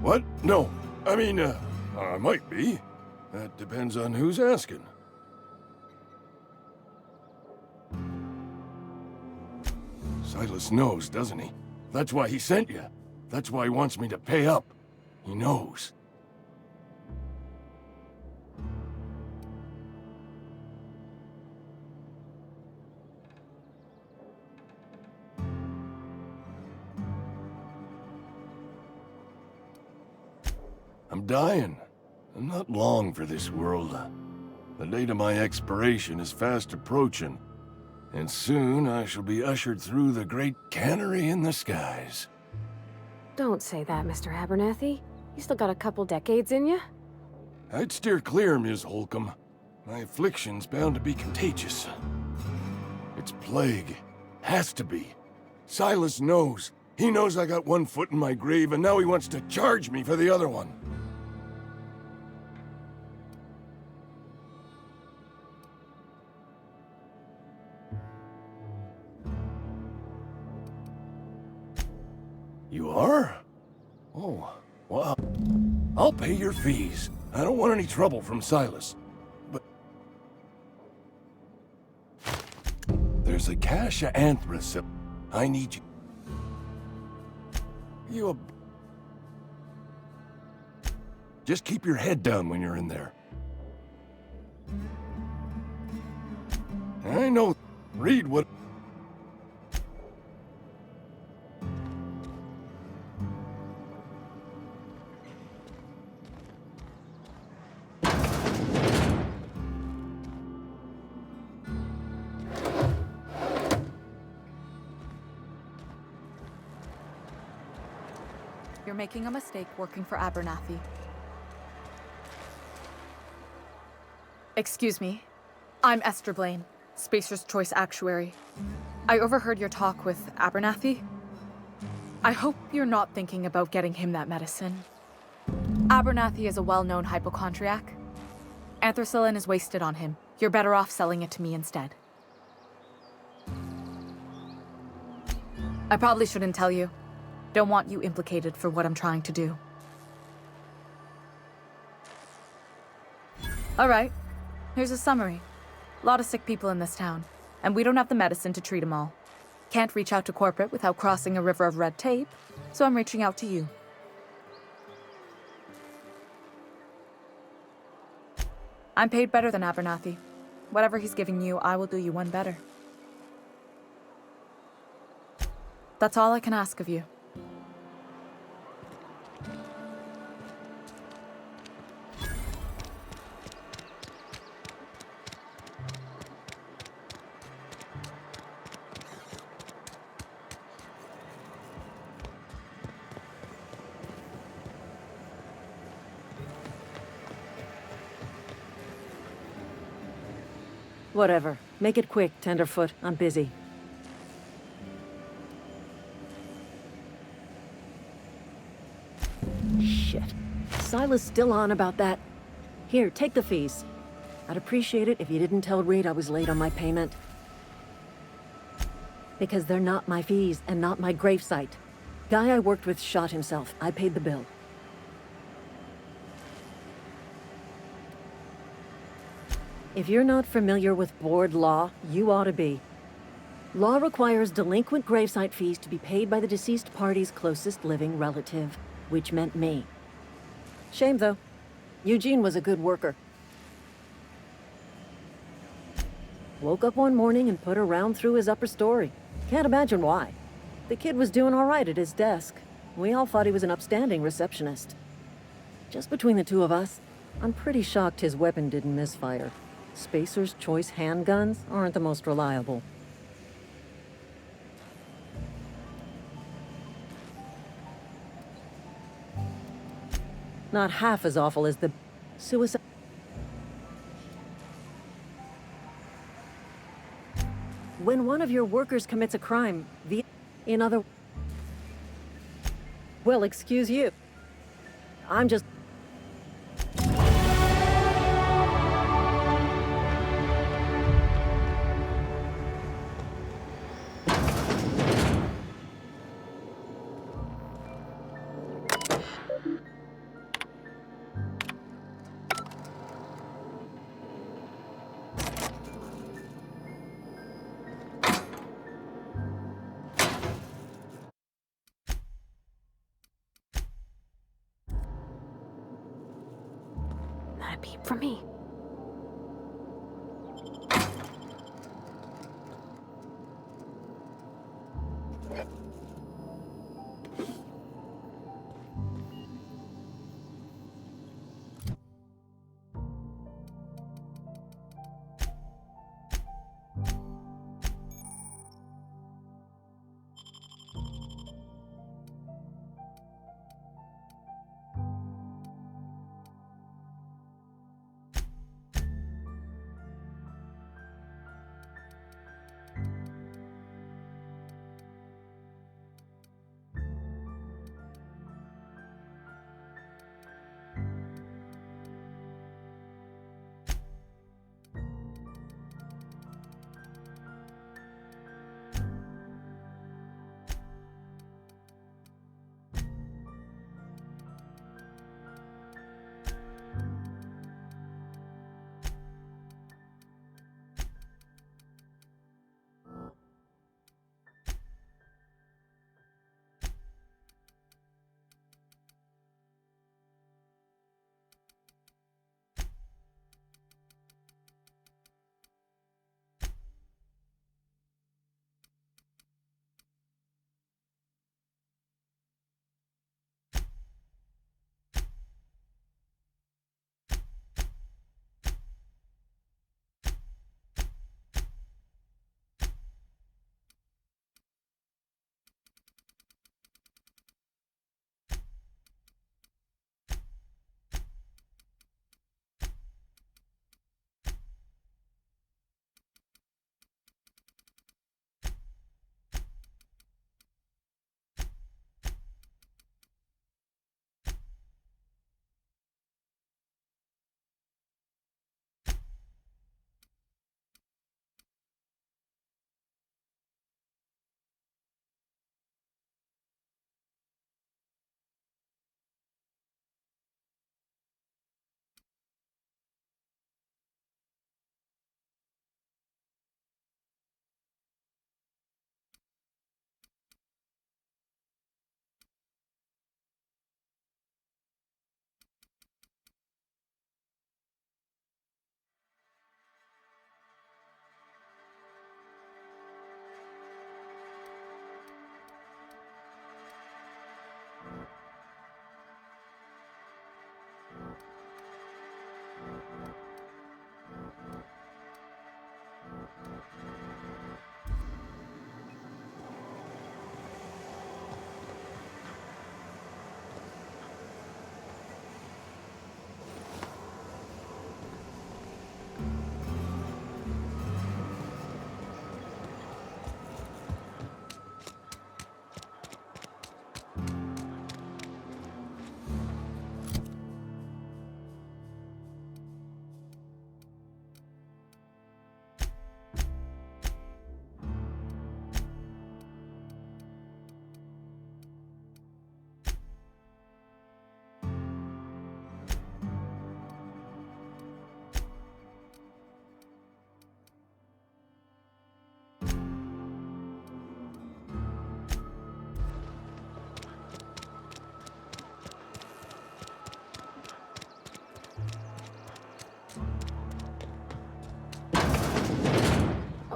What? No. I mean, I might be. That depends on who's asking. Silas knows, doesn't he? That's why he sent you. That's why he wants me to pay up. He knows. I'm dying. I'm not long for this world. The date of my expiration is fast approaching, and soon I shall be ushered through the great cannery in the skies. Don't say that, Mr. Abernathy. You still got a couple decades in you. I'd steer clear, Ms. Holcomb. My affliction's bound to be contagious. It's plague. Has to be. Silas knows. He knows I got one foot in my grave, and now he wants to charge me for the other one. You are? Oh, well, I'll pay your fees. I don't want any trouble from Silas. But there's a cache of anthrax. I need you. Just keep your head down when you're in there. I know. Read what... You're making a mistake working for Abernathy. Excuse me. I'm Esther Blaine, Spacer's Choice Actuary. I overheard your talk with Abernathy. I hope you're not thinking about getting him that medicine. Abernathy is a well-known hypochondriac. Anthracillin is wasted on him. You're better off selling it to me instead. I probably shouldn't tell you. Don't want you implicated for what I'm trying to do. All right, here's a summary. A lot of sick people in this town, and we don't have the medicine to treat them all. Can't reach out to corporate without crossing a river of red tape, so I'm reaching out to you. I'm paid better than Abernathy. Whatever he's giving you, I will do you one better. That's all I can ask of you. Whatever. Make it quick, Tenderfoot. I'm busy. Shit. Silas still on about that. Here, take the fees. I'd appreciate it if you didn't tell Reed I was late on my payment. Because they're not my fees and not my gravesite. Guy I worked with shot himself. I paid the bill. If you're not familiar with board law, you ought to be. Law requires delinquent gravesite fees to be paid by the deceased party's closest living relative, which meant me. Shame, though. Eugene was a good worker. Woke up one morning and put a round through his upper story. Can't imagine why. The kid was doing all right at his desk. We all thought he was an upstanding receptionist. Just between the two of us, I'm pretty shocked his weapon didn't misfire. Spacer's Choice handguns aren't the most reliable. Not half as awful as the suicide. When one of your workers commits a crime, in other... Well, excuse you. I'm just... Not a peep from me.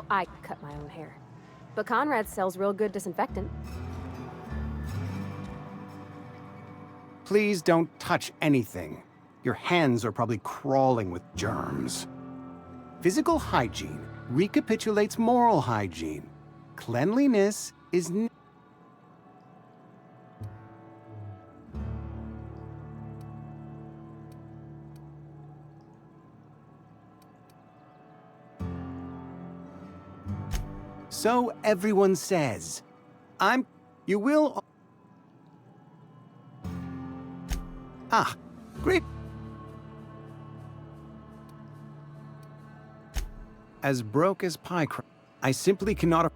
I cut my own hair. But Conrad sells real good disinfectant. Please don't touch anything. Your hands are probably crawling with germs. Physical hygiene recapitulates moral hygiene. Cleanliness is... So everyone says. You will... Ah, great. As broke as pie crust. I simply cannot...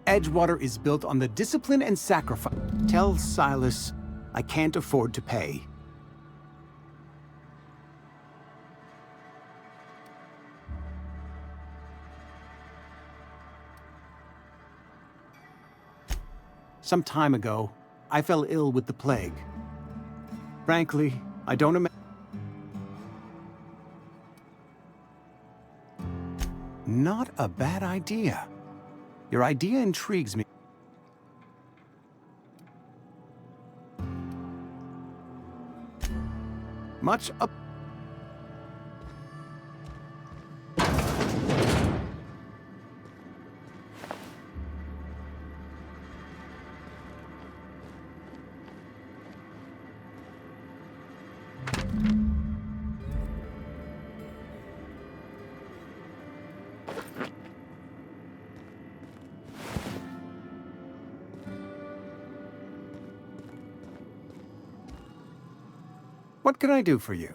Edgewater is built on the discipline and sacrifice. Tell Silas I can't afford to pay. Some time ago, I fell ill with the plague. Frankly, I don't imagine... Not a bad idea. Your idea intrigues me. Much up... What can I do for you?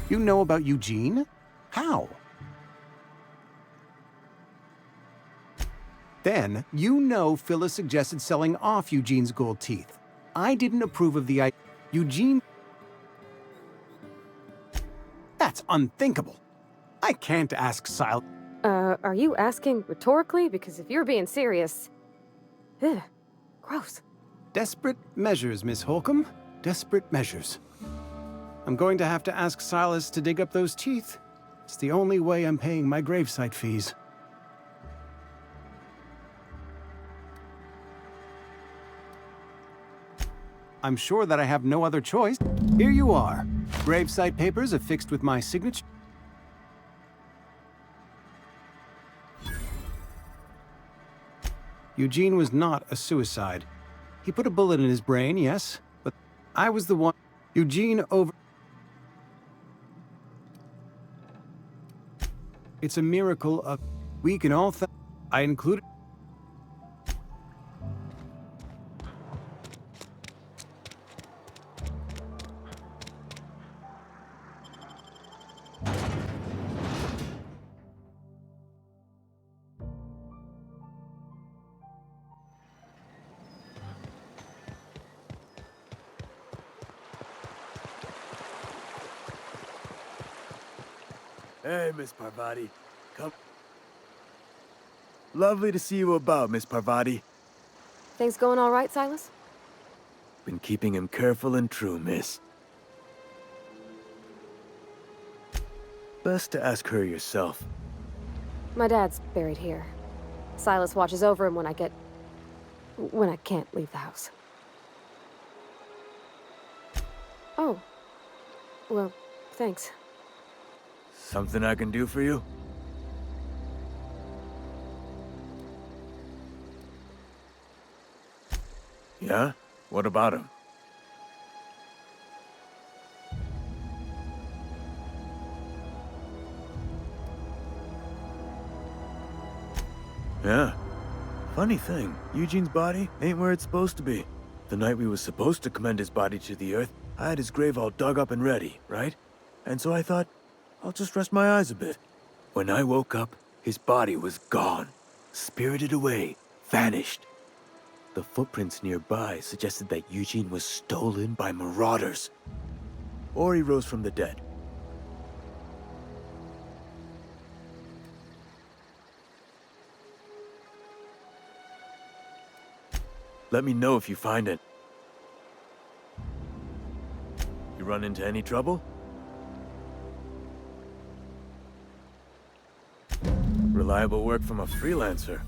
You know about Eugene? How? Then, you know Phyllis suggested selling off Eugene's gold teeth. I didn't approve of the idea. Eugene... That's unthinkable. I can't ask Silas. Are you asking rhetorically? Because if you're being serious... Ugh, gross. Desperate measures, Miss Holcomb. Desperate measures. I'm going to have to ask Silas to dig up those teeth. It's the only way I'm paying my gravesite fees. I'm sure that I have no other choice. Here you are. Gravesite papers affixed with my signature. Eugene was not a suicide. He put a bullet in his brain, yes, but I was the one. Eugene over... It's a miracle of... We can all I included... Hey, Miss Parvati. Come. Lovely to see you about, Miss Parvati. Things going all right, Silas? Been keeping him careful and true, miss. Best to ask her yourself. My dad's buried here. Silas watches over him when I can't leave the house. Oh. Well, thanks. Something I can do for you? Yeah? What about him? Yeah. Funny thing, Eugene's body ain't where it's supposed to be. The night we was supposed to commend his body to the earth, I had his grave all dug up and ready, right? And so I thought, I'll just rest my eyes a bit. When I woke up, his body was gone. Spirited away, vanished. The footprints nearby suggested that Eugene was stolen by marauders. Or he rose from the dead. Let me know if you find it. You run into any trouble? Reliable work from a freelancer.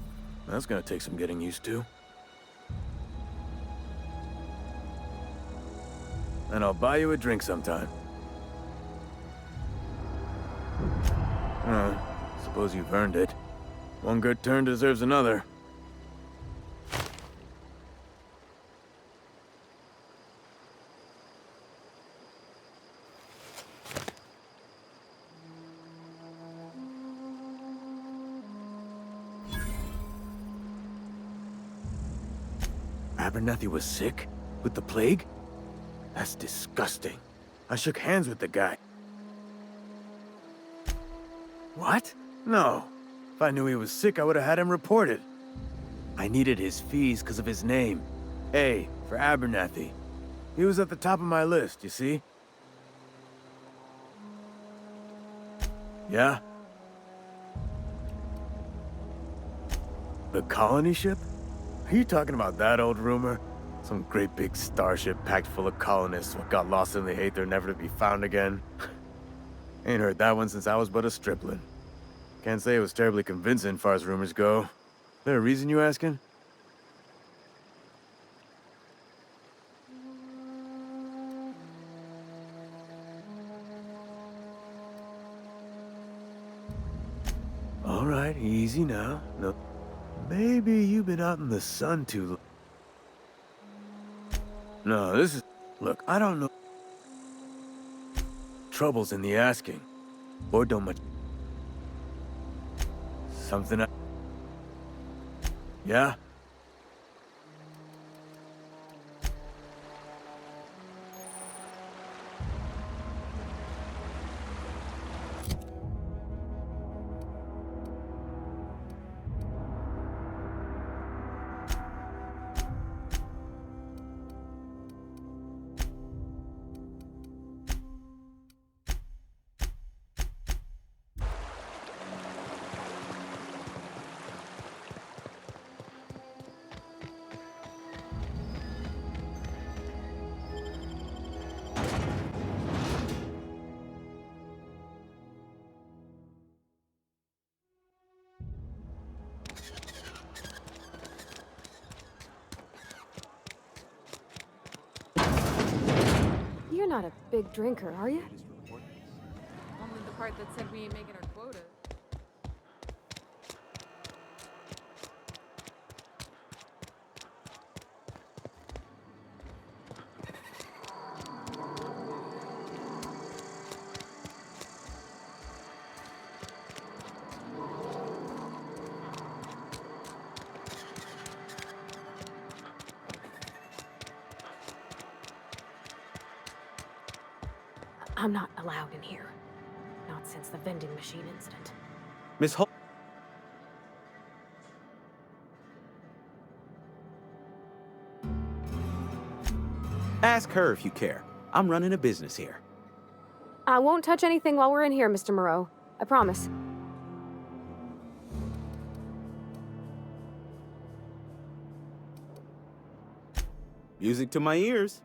That's gonna take some getting used to. and I'll buy you a drink sometime. Suppose you've earned it. One good turn deserves another. Abernathy was sick? With the plague? That's disgusting. I shook hands with the guy. What? No. If I knew he was sick, I would have had him reported. I needed his fees because of his name. A, for Abernathy. He was at the top of my list, you see? Yeah? The colony ship? Are you talking about that old rumor? Some great big starship packed full of colonists what got lost in the aether never to be found again? Ain't heard that one since I was but a stripling. Can't say it was terribly convincing, far as rumors go. There a reason you asking? All right, easy now. No, maybe you've been out in the sun too long. No, this is... Look, I don't know... Trouble's in the asking. Boy, don't much... Something I... Yeah? You're not a big drinker, are you? Only the part that said we ain't making our quota. I'm not allowed in here. Not since the vending machine incident. Miss Hol... Ask her if you care. I'm running a business here. I won't touch anything while we're in here, Mr. Moreau. I promise. Music to my ears.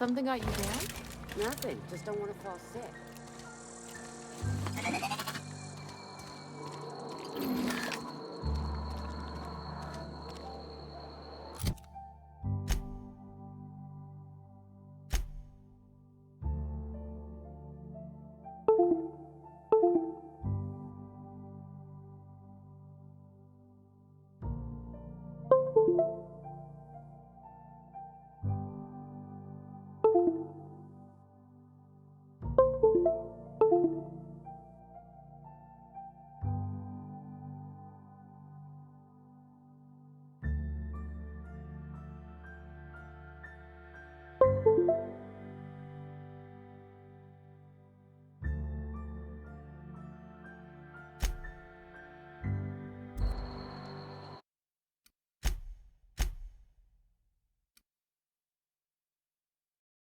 Something got you down? Nothing. Just don't want to fall sick.